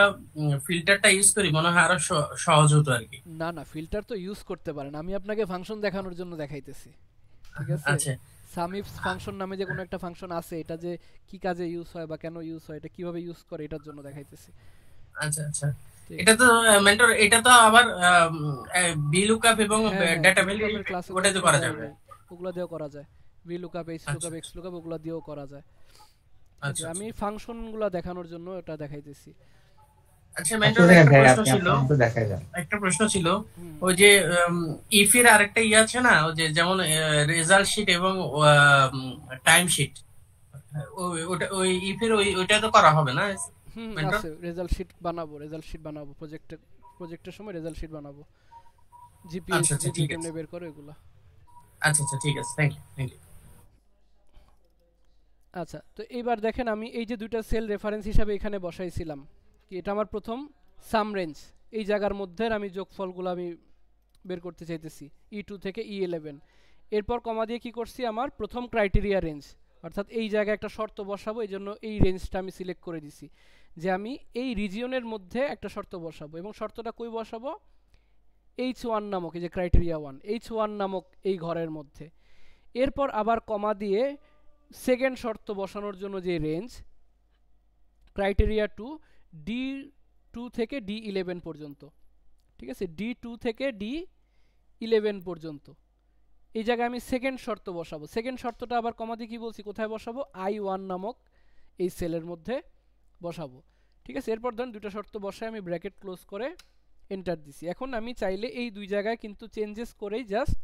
ফিল্টারটা ইউজ করি মনে হয় আরো সহজ হতো আর কি। না না, ফিল্টার তো ইউজ করতে পারেন, আমি আপনাকে ফাংশন দেখানোর জন্য দেখাইতেছি। ঠিক আছে, আচ্ছা, সাম ইফ ফাংশন নামে যে কোনো একটা ফাংশন আছে, এটা যে কি কাজে ইউজ হয় বা কেন ইউজ হয়, এটা কিভাবে ইউজ করে, এটার জন্য দেখাইতেছি। আচ্ছা আচ্ছা, এটা তো মেন্টর, এটা তো আবার বি লুকআপ এবং ডেটা ভ্যালু ওটা তো করা যাবে, ওগুলো দিয়েও করা যায়। V lookup, H lookup, x lookup ওগুলো দিয়েও করা যায়। আচ্ছা আমি ফাংশনগুলো দেখানোর জন্য এটা দেখাইতেছি। আচ্ছা মেন্টর, একটা প্রশ্ন ছিল ওই যে ইফ এর আরেকটা ইয়ে আছে না, ওই যে যেমন রেজাল্ট শিট এবং টাইম শিট, ওটা ওই ইফ এর ওইটা তো করা হবে না মেন্টর? আছে, রেজাল্ট শিট বানাবো প্রজেক্টের সময় রেজাল্ট শিট বানাবো। জিপিএস কেমনে বের করে এগুলা। আচ্ছা ঠিক আছে, থ্যাংক ইউ। আচ্ছা, তো এইবার দেখেন আমি এই যে দুইটা সেল রেফারেন্স হিসাবে এখানে বসাইছিলাম, কি এটা আমার প্রথম সাম রেঞ্জ, এই জায়গার মধ্যে আমি যোগফলগুলো আমি বের করতে চাইতেছি E2 থেকে E11। এরপর কমা দিয়ে কি করছি, আমার প্রথম ক্রাইটেরিয়া রেঞ্জ, অর্থাৎ এই জায়গায় একটা শর্ত বসাবো, এই জন্য এই রেঞ্জটা আমি সিলেক্ট করে দিছি যে আমি এই রিজিয়নের মধ্যে একটা শর্ত বসাবো, এবং শর্তটা কই বসাবো, H1 নামক, এই যে ক্রাইটেরিয়া 1, H1 নামক এই ঘরের মধ্যে। এরপর আবার কমা দিয়ে সেকেন্ড শর্ত বসানোর জন্য যে রেঞ্জ, ক্রাইটেরিয়া 2 D2 থেকে D11 পর্যন্ত, ঠিক আছে, D2 থেকে D11 পর্যন্ত এই জায়গায় আমি সেকেন্ড শর্ত বসাবো। সেকেন্ড শর্তটা আবার কমা দিয়ে কি বলছি, কোথায় বসাবো, I1 নামক এই সেলের মধ্যে বসাবো, ঠিক আছে। এরপর ধরুন দুটো শর্ত বসায় আমি ব্র্যাকেট ক্লোজ করে এন্টার দিছি। এখন আমি চাইলে এই দুই জায়গায় কিন্তু চেঞ্জেস করেই জাস্ট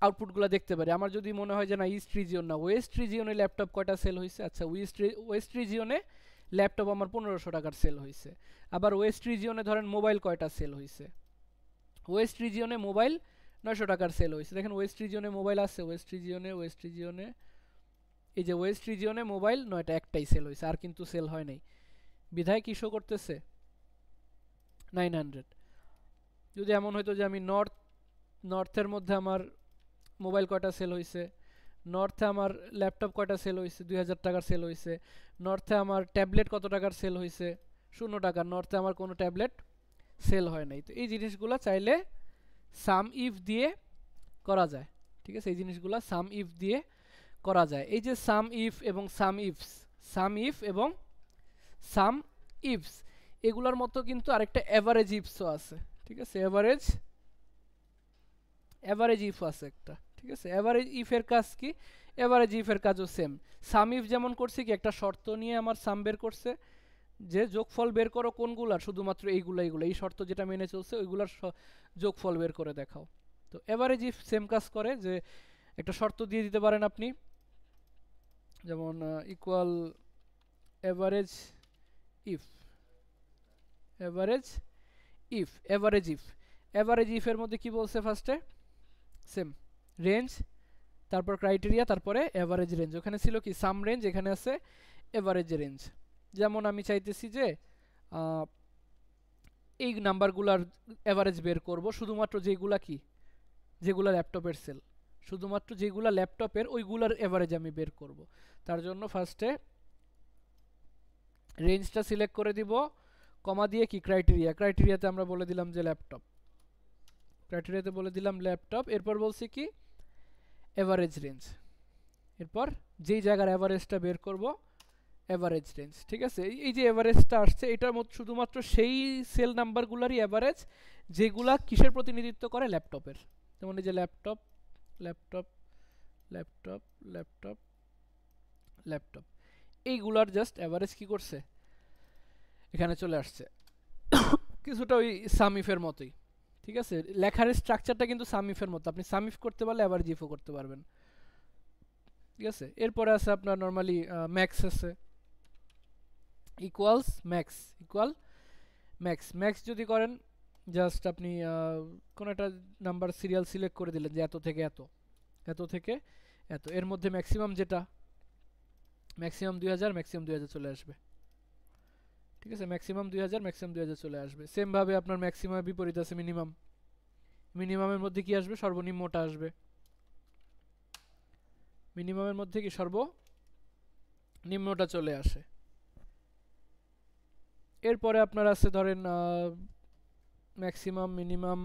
আউটপুটগুলো দেখতে পারি। আমার যদি মনে হয় যে না ইস্ট রিজিয়ন না ওয়েস্ট রিজিয়নে ল্যাপটপ কয়টা সেল হয়েছে, আচ্ছা ওয়েস্ট রিজিয়নে ল্যাপটপ আমার 1500 টাকার সেল হয়েছে। আবার ওয়েস্ট রিজিয়নে ধরেন মোবাইল কয়টা সেল হয়েছে, ওয়েস্ট রিজিয়নে মোবাইল 900 টাকার সেল হয়েছে। দেখেন ওয়েস্ট রিজিয়নে মোবাইল আছে, ওয়েস্ট রিজিয়নে এই যে ওয়েস্ট রিজিয়নে মোবাইল 9টা, একটাই সেল হয়েছে, আর কিন্তু সেল হয় নাই, বিধায় কি শো করতেছে 900। যদি এমন হইতো যে আমি নর্থের মধ্যে আমার মোবাইল কয়টা সেল হয়েছে, নর্থে আমার ল্যাপটপ কয়টা সেল হয়েছে, 2000 টাকার সেল হয়েছে, নর্থে আমার ট্যাবলেট কত টাকার সেল হয়েছে, 0 টাকার, নর্থে আমার কোনো ট্যাবলেট সেল হয় নাই। তো এই জিনিসগুলো চাইলে সাম ইফ দিয়ে করা যায়, ঠিক আছে, এই জিনিসগুলো সাম ইফ দিয়ে করা যায়। এই যে সাম ইফ এবং সাম ইফস এগুলোর মতো কিন্তু আরেকটা এভারেজ ইফসও আছে, ঠিক আছে, এভারেজ ইফ আছে একটা, ঠিক আছে। এভারেজ ইফের কাজ কি, এভারেজ ইফের কাজও সেম। সাম ইফ যেমন করছে কি, একটা শর্ত নিয়ে আমার সাম বের করছে যে যোগফল বের করো কোনগুলার, শুধুমাত্র এইগুলো এই শর্ত যেটা মেনে চলছে ওইগুলার যোগফল বের করে দেখাও। তো এভারেজ ইফ সেম কাজ করে, যে একটা শর্ত দিয়ে দিতে পারেন আপনি, যেমন ইকুয়াল এভারেজ ইফের মধ্যে কি বলছে ফার্স্টে, সেম রেঞ্জ, তারপর ক্রাইটেরিয়া, তারপরে এভারেজ রেঞ্জ। ওখানে ছিল কি সাম রেঞ্জ, এখানে আছে এভারেজ রেঞ্জ। যেমন আমি চাইতেছি যে এই নাম্বারগুলার এভারেজ বের করব, শুধুমাত্র যেগুলা ল্যাপটপের সেল, শুধুমাত্র যেগুলা ল্যাপটপের ওইগুলার এভারেজ আমি বের করব। তার জন্য ফার্স্টে রেঞ্জটা সিলেক্ট করে দিব, কমা দিয়ে কি ক্রাইটেরিয়াতে আমরা বলে দিলাম যে ল্যাপটপ, এরপর বলছি কি এভারেজ রেঞ্জ, এরপর যেই জায়গার এভারেজটা বের করব এভারেজ রেঞ্জ, ঠিক আছে। এই যে এভারেজটা আসছে এটার মধ্যে শুধুমাত্র সেই সেল নাম্বারগুলোরই এভারেজ যেগুলা কিসের প্রতিনিধিত্ব করে, ল্যাপটপের। যেমন এই যে ল্যাপটপ এইগুলার জাস্ট এভারেজ কি করছে এখানে চলে আসছে, কিছুটা ওই সামিফের মতোই, ঠিক আছে। লেখার স্ট্রাকচারটা কিন্তু সামিফের মতো, আপনি সামিফ করতে পারলে এভারেজ ইফও করতে পারবেন, ঠিক আছে। এরপরে আছে আপনার নর্মালি ম্যাক্স আছে, ইকুয়াল ম্যাক্স যদি করেন জাস্ট আপনি কোন একটা নাম্বার সিরিয়াল সিলেক্ট করে দিলেন যে এত থেকে এত, এর মধ্যে ম্যাক্সিমাম যেটা ম্যাক্সিমাম 2000 চলে আসবে, ঠিক আছে। ম্যাক্সিমাম 2000 চলে আসবে। সেম ভাবে আপনার ম্যাক্সিমামের বিপরীত আছে মিনিমামের মধ্যে কি আসবে, সর্বনিম্নটা আসবে। মিনিমামের মধ্যে কি সর্বনিম্নটা চলে আসে। এরপরে আপনার আছে ধরেন ম্যাক্সিমাম, মিনিমাম,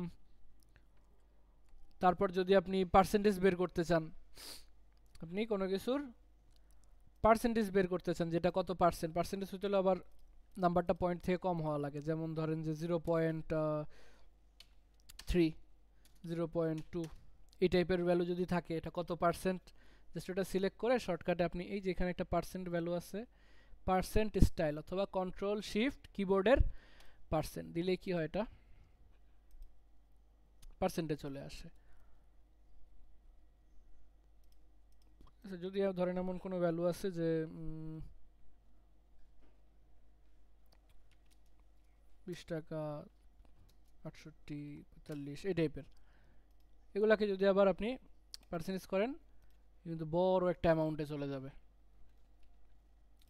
তারপর যদি আপনি পার্সেন্টেজ বের করতে চান, আপনি কোনো কিছুর পার্সেন্টেজ বের করতে চান, যেটা কত পার্সেন্টেজ হতে হলে আবার নাম্বারটা পয়েন্ট থেকে কম হওয়া লাগে, যেমন ধরেন যে 0.3 0.2 এই টাইপের ভ্যালু যদি থাকে, এটা কত পার্সেন্ট, জাস্ট এটা সিলেক্ট করে শর্টকাটে আপনি এই যে এখানে একটা পার্সেন্ট ভ্যালু আছে, পার্সেন্ট স্টাইল অথবা কন্ট্রোল শিফট কিবোর্ডের পার্সেন্ট দিলে কি হয়, এটা পার্সেন্টে চলে আসে। আচ্ছা, যদি ধরেন এমন কোনো ভ্যালু আছে যে 20 টাকা 68 45 এই টাইপের, এগুলাকে যদি আবার আপনি পার্সেন্টেজ করেন কিন্তু বড় একটা অ্যামাউন্টে চলে যাবে।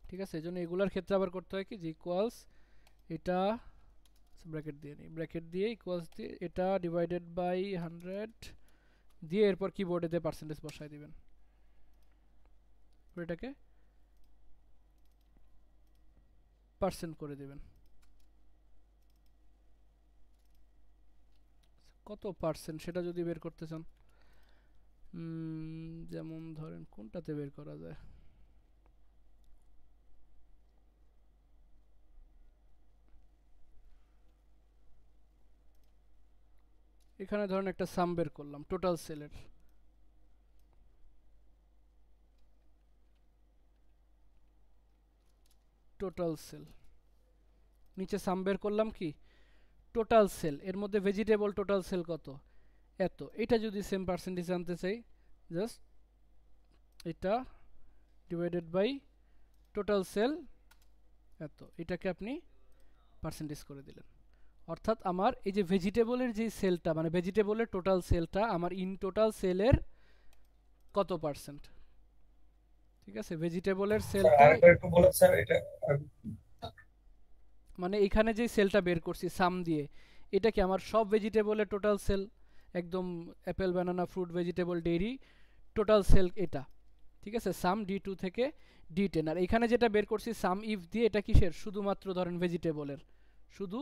ঠিক আছে, এজন্য এগুলার ক্ষেত্রে আবার করতে হয় কি, যে ইকুয়ালস এটা ব্র্যাকেট দিয়ে নিই, ব্র্যাকেট দিয়ে ইকুয়ালস দিয়ে এটা ডিভাইডেড বাই 100 দিয়ে এরপর কিবোর্ডেতে পার্সেন্টেজ বসায় দিবেন, এটাকে পার্সেন্ট করে দিবেন। কত পার্সেন্ট সেটা যদি বের করতে চান, যেমন ধরেন কোনটাতে বের করা যায়, এখানে ধরেন একটা সাম বের করলাম টোটাল সেলের, টোটাল সেল নিচে সাম বের করলাম কি টোটাল সেল, এর মধ্যে ভেজিটেবল টোটাল সেল কত এত, এটা যদি সেম পার্সেন্টেজ আনতে চাই জাস্ট এটা ডিভাইডেড বাই টোটাল সেল এত, এটাকে আপনি পার্সেন্টেজ করে দিলেন। অর্থাৎ আমার এই যে ভেজিটেবলের যে সেলটা মানে ভেজিটেবলের টোটাল সেলটা আমার ইন টোটাল সেলের কত পার্সেন্ট। ঠিক আছে, ভেজিটেবলের সেলটা একটু বলেন স্যার এটা, মানে এখানে যে সেলটা বের করছি সাম দিয়ে, এটা কি আমার সব ভেজিটেবলের টোটাল সেল, একদম apple banana fruit vegetable dairy total sale এটা। ঠিক আছে, সাম D2 থেকে D10, আর এখানে যেটা বের করছি সাম ইফ দিয়ে, এটা কিসের, শুধুমাত্র ধরেন ভেজিটেবলের, শুধু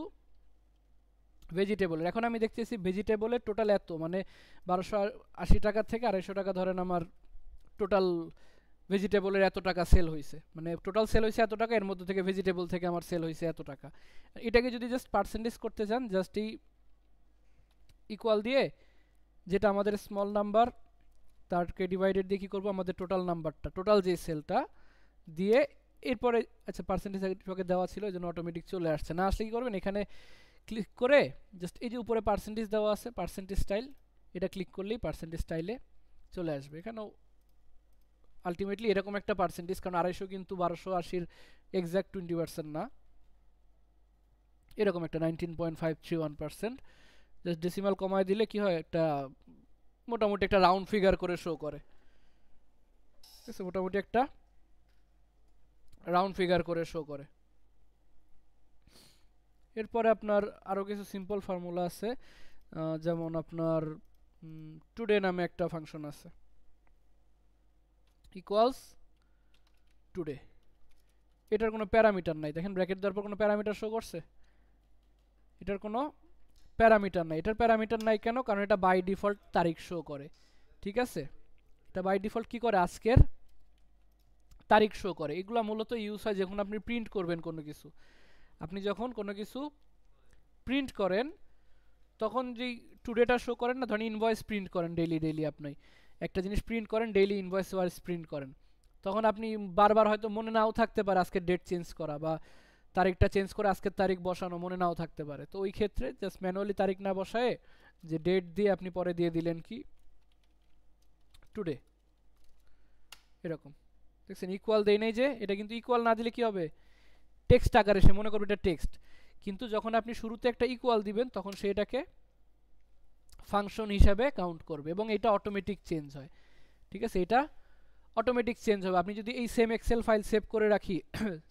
ভেজিটেবলের। এখন আমি দেখতেছি ভেজিটেবলের টোটাল এত, মানে 1280 টাকা থেকে 250 টাকা ধরেন আমার টোটাল ভেজিটেবলের এত টাকা সেল হয়েছে, মানে টোটাল সেল হয়েছে এত টাকা, এর মধ্যে থেকে ভেজিটেবল থেকে আমার সেল হয়েছে এত টাকা। এটাকে যদি জাস্ট পার্সেন্টেজ করতে চান, জাস্ট এই ইকুয়াল দিয়ে যেটা আমাদের স্মল নাম্বার তারকে ডিভাইডেড দিয়ে কী করবো, আমাদের টোটাল নাম্বারটা টোটাল যে সেলটা দিয়ে এরপরে, আচ্ছা পার্সেন্টেজ দেওয়া ছিল এই জন্য অটোমেটিক চলে আসছে, না আসলে কী করবেন, এখানে ক্লিক করে জাস্ট এই যে উপরে পার্সেন্টেজ দেওয়া আছে পার্সেন্টেজ স্টাইল, এটা ক্লিক করলেই পার্সেন্টেজ স্টাইলে চলে আসবে। এখানেও আলটিমেটলি এরকম একটা পার্সেন্টেজ, কারণ 250 কিন্তু 1280-র এক্স্যাক্ট 20% না, এরকম একটা 19.531%। জাস্ট ডেসিমাল কমায় দিলে কি হয়, একটা মোটামুটি একটা রাউন্ড ফিগার করে শো করে। ঠিক আছে, মোটামুটি একটা রাউন্ড ফিগার করে শো করে। এরপরে আপনার আরও কিছু সিম্পল ফর্মুলা আছে, যেমন আপনার টুডে নামে একটা ফাংশন আছে, ইকুয়ালস টুডে, এটার কোনো প্যারামিটার নাই, দেখেন ব্র্যাকেট দেওয়ার পর কোনো প্যারামিটার শো করছে, এটার কোনো প্যারামিটার নাই। এটার প্যারামিটার নাই কেন, কারণ এটা বাই ডিফল্ট তারিখ শো করে। ঠিক আছে, এটা বাই ডিফল্ট কি করে, আজকের তারিখ শো করে। এগুলো মূলত ইউজ হয় যখন আপনি প্রিন্ট করবেন কোনো কিছু, আপনি যখন কোনো কিছু প্রিন্ট করেন তখন যেই টুডেটা শো করেন না, ধরেন ইনভয়েস প্রিন্ট করেন ডেইলি আপনি একটা জিনিস প্রিন্ট করেন, ডেইলি ইনভয়েস ওয়াইজ প্রিন্ট করেন, তখন আপনি বারবার হয়তো মনে নাও থাকতে পারে আজকের ডেট চেঞ্জ করা বা তারিখটা চেঞ্জ করে আজকের তারিখ বসানো মনে নাও থাকতে পারে। তো ওই ক্ষেত্রে জাস্ট ম্যানুয়ালি তারিখ না বসায় যে ডেট দিয়ে আপনি পরে দিয়ে দিলেন কি টুডে, এরকম দেখছেন ইকুয়াল দেই নেই যে, এটা কিন্তু ইকুয়াল না দিলে কি হবে, টেক্সট আকারে সে মনে করবে এটা টেক্সট, কিন্তু যখন আপনি শুরুতে একটা ইকুয়াল দিবেন তখন সে এটাকে ফাংশন হিসাবে কাউন্ট করবে এবং এটা অটোমেটিক চেঞ্জ হয়। ঠিক আছে, এটা অটোমেটিক চেঞ্জ হবে। আপনি যদি এই সেম এক্সেল ফাইল সেভ করে রাখি,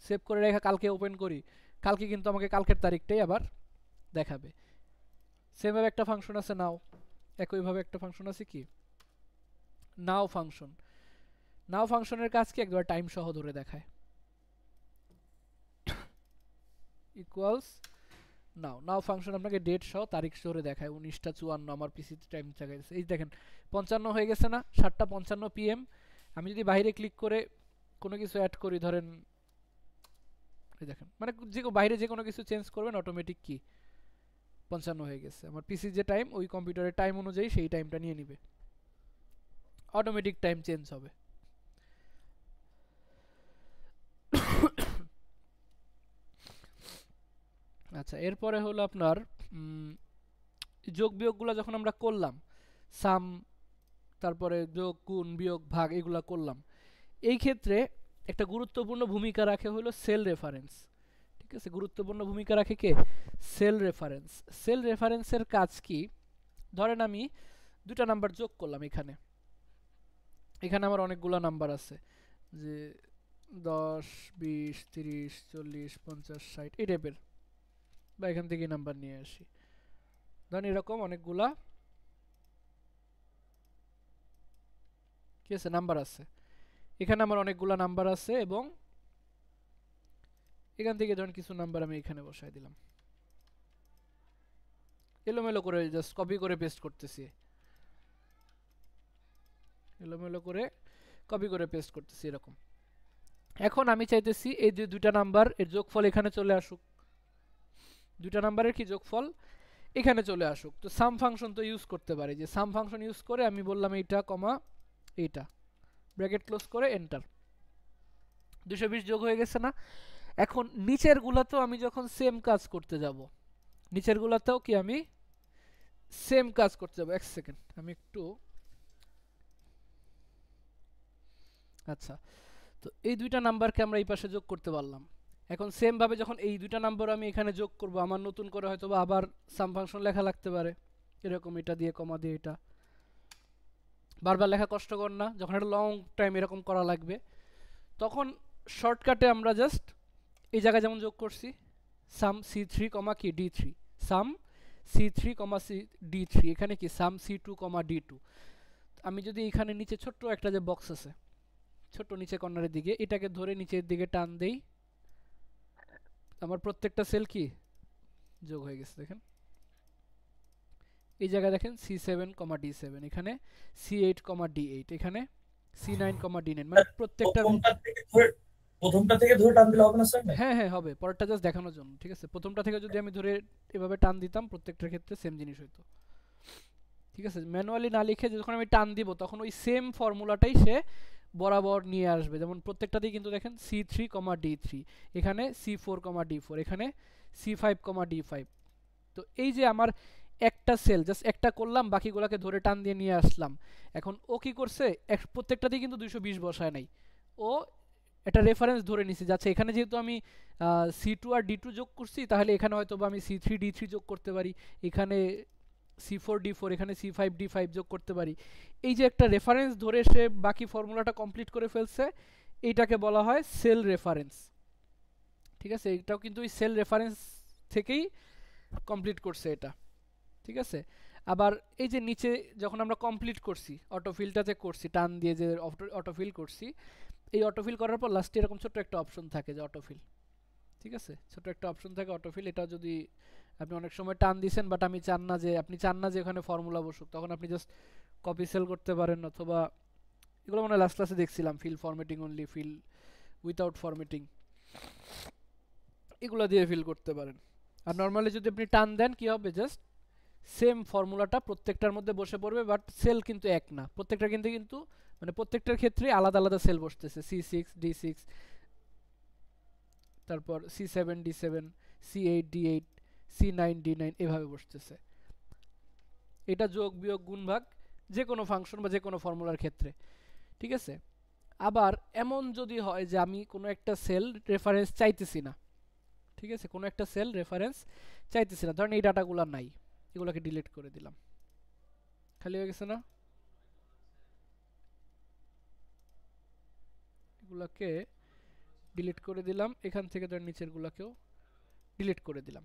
সেভ করে রেখে কালকে ওপেন করি, কালকে কিন্তু আমাকে কালকের তারিখটাই আবার দেখাবে। সেমভাবে একটা ফাংশন আছে নাও, একইভাবে একটা ফাংশন আছে কি নাও ফাংশন। নাও ফাংশনের কাজ কি, একবার টাইম সহ ধরে দেখায়, ইকুয়ালস নাও। নাও ফাংশন আপনাকে ডেট সহ তারিখ ধরে দেখায়, 19:54 আমার পিসিতে টাইম দেখাইছে, এই দেখেন 55 হয়ে গেছে না, 7:55 PM। আমি যদি বাইরে ক্লিক করে কোনো কিছু অ্যাড করি, ধরেন এই দেখেন মানে বাইরে যে কোনো কিছু চেঞ্জ করবেন অটোমেটিক কি 55 হয়ে গেছে। আমার পিসি যে টাইম ওই কম্পিউটারের টাইম অনুযায়ী সেই টাইমটা নিয়ে নিবে, অটোমেটিক টাইম চেঞ্জ হবে। আচ্ছা এরপরে হলো আপনার যোগ বিয়োগগুলো যখন আমরা করলাম, সাম তারপরে যোগ গুণ বিয়োগ ভাগ এগুলা করলাম, এই ক্ষেত্রে একটা গুরুত্বপূর্ণ ভূমিকা রাখে হলো সেল রেফারেন্স। ঠিক আছে, গুরুত্বপূর্ণ ভূমিকা রাখে কে? Cell reference. সেল রেফারেন্সের কাজ কি? ধরেন আমি দুটা নাম্বার যোগ করলাম, এখানে আমার অনেকগুলো নাম্বার আছে, যে 10 20 30 40 50 60 এই টাইপের, বা এখান থেকে নাম্বার নিয়ে আসি, ধরেন এরকম অনেকগুলা কি আছে নাম্বার আছে, এখানে আমার অনেকগুলা নাম্বার আছে, এবং এখান থেকে ধরেন কিছু নাম্বার আমি এখানে বসাই দিলাম, এলোমেলো করে জাস্ট কপি করে পেস্ট করতেছি, এলোমেলো করে কপি করে পেস্ট করতেছি এরকম। এখন আমি চাইতেছি এই যে দুইটা নাম্বার এর যোগফল এখানে চলে আসুক, দুইটা নাম্বারের কি যোগফল এখানে চলে আসুক। তো সাম ফাংশন তো ইউজ করতে পারি, যে সাম ফাংশন ইউজ করে আমি বললাম এইটা কমা এইটা, ব্র্যাকেট ক্লোজ করে এন্টার, 220 যোগ হয়ে গেছে না? এখন নিচের গুলাতেও আমি যখন সেম কাজ করতে যাব, নিচের গুলাতেও কি আমি সেম কাজ করতে যাব। এক সেকেন্ড আমি একটু, আচ্ছা তো এই দুইটা নাম্বারকে আমরা এই পাশে যোগ করতে পারলাম। এখন সেম ভাবে যখন এই দুইটা নাম্বার আমি এখানে যোগ করব, আমার নতুন করে হয়তো বা আবার সাম ফাংশন লেখা লাগতে পারে, এরকম এটা দিয়ে কমা দিয়ে এটা, বারবার লেখা কষ্টকর না? যখন একটা লং টাইম এরকম করা লাগবে, তখন শর্টকাটে আমরা জাস্ট এই জায়গায় যেমন যোগ করছি সাম C3 কমা কি D3, সাম C3 কমা D3, এখানে কি সাম C2 কমা D2। আমি যদি এখানে নিচে ছোট্ট একটা যে বক্স আছে ছোট্ট নিচে কর্নারের দিকে, এটাকে ধরে নিচের দিকে টান দেই, আমার প্রত্যেকটা সেল কি যোগ হয়ে গেছে। দেখেন এই জায়গায় দেখেন C7 কমা D7, এখানে C8 কমা D8, এখানে C9 কমা D9, মানে প্রত্যেকটা প্রথমটা থেকে ধরে টান দিলে হবে না স্যার? হ্যাঁ হ্যাঁ হবে, পরেরটা জাস্ট দেখানোর জন্য। ঠিক আছে, প্রথমটা থেকে যদি আমি ধরে এভাবে টান দিতাম প্রত্যেকটার ক্ষেত্রে সেম জিনিস হইতো। ঠিক আছে, ম্যানুয়ালি না লিখে যখন আমি টান দিব তখন ওই সেম ফর্মুলাটাই সে বরাবর নিয়ে আসবে। যেমন প্রত্যেকটাতেই কিন্তু দেখেন C3 কমা D3, এখানে C4 কমা D4, এখানে C5 কমা D5। তো এই যে আমার একটা সেল জাস্ট একটা করলাম, বাকিগুলোকে ধরে টান দিয়ে নিয়ে আসলাম। এখন ও কি করছে, প্রত্যেকটাতেই কিন্তু 220 বসায় নাই, ও একটা রেফারেন্স ধরে নিছি, যাচ্ছে এখানে যেহেতু আমি C2 আর D2 যোগ করছি, তাহলে এখানে হয়তো বা আমি C3 D3 যোগ করতে পারি, এখানে C4 D4, এখানে C5 D5 যোগ করতে পারি। এই যে একটা রেফারেন্স ধরে সে বাকি ফর্মুলাটা কমপ্লিট করে ফেলছে, এইটাকে বলা হয় সেল রেফারেন্স। ঠিক আছে, এটাও কিন্তু ওই সেল রেফারেন্স থেকেই কমপ্লিট করছে এটা। ঠিক আছে, আবার এই যে নিচে যখন আমরা কমপ্লিট করছি অটোফিলটাতে করছি, টান দিয়ে যে অটোফিল করছি, এই অটোফিল করার পর লাস্টে এরকম ছোট্ট একটা অপশন থাকে যে অটোফিল। ঠিক আছে, ছোট একটা অপশন থাকে অটোফিল, এটা যদি আপনি অনেক সময় টান দিছেন বাট আপনি চান না যে ওখানে ফর্মুলা বসুক, তখন আপনি জাস্ট কপি সেল করতে পারেন, অথবা এগুলো মানে লাস্ট ক্লাসে দেখছিলাম fill formatting only, fill without formatting, এগুলো দিয়ে ফিল করতে পারেন। আর নর্মালি যদি আপনি টান দেন কি হবে, জাস্ট সেম ফর্মুলাটা প্রত্যেকটার মধ্যে বসে পড়বে, বাট সেল কিন্তু এক না, প্রত্যেকটা কিন্তু মানে প্রত্যেকটার ক্ষেত্রে আলাদা আলাদা সেল বসতেছে, C6 D6, তারপর C7 D7, C8 D8, C9 D9 এভাবে বসতেছে। এটা যোগ বিয়োগ গুণ ভাগ যে কোনো ফাংশন বা যে কোনো ফর্মুলার ক্ষেত্রে। ঠিক আছে, আবার এমন যদি হয় যে আমি কোনো একটা সেল রেফারেন্স চাইতেছি না, ঠিক আছে, কোনো একটা সেল রেফারেন্স চাইতেছি না, ধরেন এই ডাটাগুলো নাই, এগুলোকে ডিলিট করে দিলাম, খালি হয়ে গেছে না, এগুলোকে ডিলিট করে দিলাম, এখান থেকে ধরেন নিচের গুলাকেও ডিলিট করে দিলাম,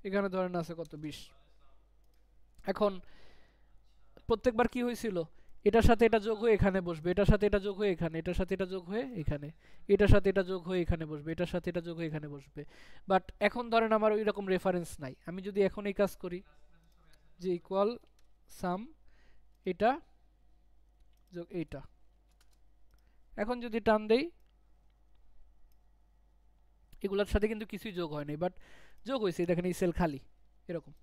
এখানে ধরেন আছে কত 20। এখন প্রত্যেকবার কি হয়েছিল, এটার সাথে এটা যোগ হয়ে এখানে বসবে, এটার সাথে এটা যোগ হয়ে এখানে, এটার সাথে এটা যোগ হয়ে এখানে, এটার সাথে এটা যোগ হয়ে এখানে বসবে, এটার সাথে এটা যোগ হয়ে এখানে বসবে। বাট এখন ধরেন আমার ওই রকম রেফারেন্স নাই, আমি যদি এখন এই কাজ করি যে ইকুয়াল সাম এটা যোগ এইটা, এখন যদি টান দেই এগুলোর সাথে কিন্তু কিছুই যোগ হয় নাই, বাট যোগ হয়েছে, দেখেন এই সেল খালি, এরকম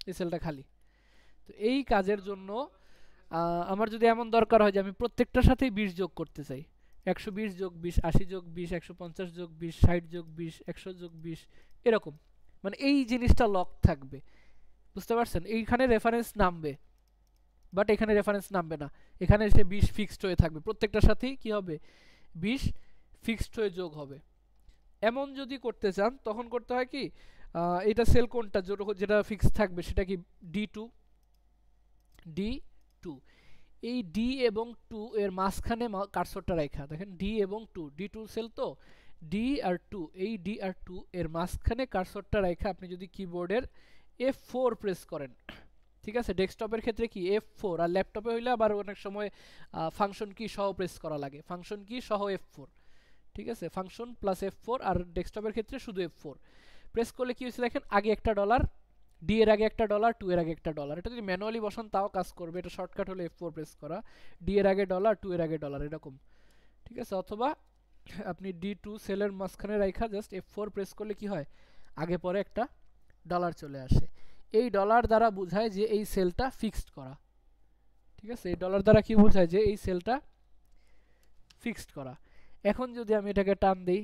এই সেলটা খালি। তো এই কাজের জন্য আমার যদি এমন দরকার হয় যে আমি প্রত্যেকটার সাথেই 20 যোগ করতে চাই, 120 যোগ 20, 80 যোগ 20, 150 যোগ 20, 60 যোগ 20, 100 যোগ 20, এরকম, মানে এই জিনিসটা লক থাকবে, বুঝতে পারছেন? এইখানে রেফারেন্স নামবে, বাট এখানে রেফারেন্স নামবে না, এখানে সে 20 ফিক্সড হয়ে থাকবে, প্রত্যেকটার সাথেই কি হবে 20 ফিক্সড হয়ে যোগ হবে। এমন যদি করতে চান তখন করতে হয় কি, এটা সেল কোনটা যেটা ফিক্স থাকবে সেটা কি D2, D2, এই ডি এবং 2 এর মাঝখানে কার্সরটা রেখা, দেখেন ডি এবং 2, D2 সেল তো, ডি আর 2, এই ডি আর 2 এর মাঝখানে কার্সরটা রেখা আপনি যদি কিবোর্ডের F4 প্রেস করেন, ঠিক আছে, ডেস্কটপের ক্ষেত্রে কি F4, আর ল্যাপটপে হইলে আবার অনেক সময় ফাংশন কি সহ প্রেস করা লাগে, ফাংশন কি সহ F4, ঠিক আছে, ফাংশন প্লাস F4, আর ডেস্কটপের ক্ষেত্রে শুধু F4 প্রেস করলে কি হচ্ছে দেখেন, আগে একটা ডলার, ডি এর আগে একটা ডলার, 2 এর আগে একটা ডলার, এটা যদি ম্যানুয়ালি বসান তাও কাজ করবে, এটা শর্টকাট হলো F4 প্রেস করা, ডি এর আগে ডলার, 2 এর আগে ডলার, এরকম, ঠিক আছে। অথবা আপনি D2 সেলের মাঝখানে রাখা জাস্ট F4 প্রেস করলে কি হয়, আগে পরে একটা ডলার চলে আসে, এই ডলার দ্বারা বোঝায় যে এই সেলটা ফিক্সড করা, ঠিক আছে, এই ডলার দ্বারা কি বোঝায় যে এই সেলটা ফিক্সড করা। এখন যদি আমি এটাকে টান দেই,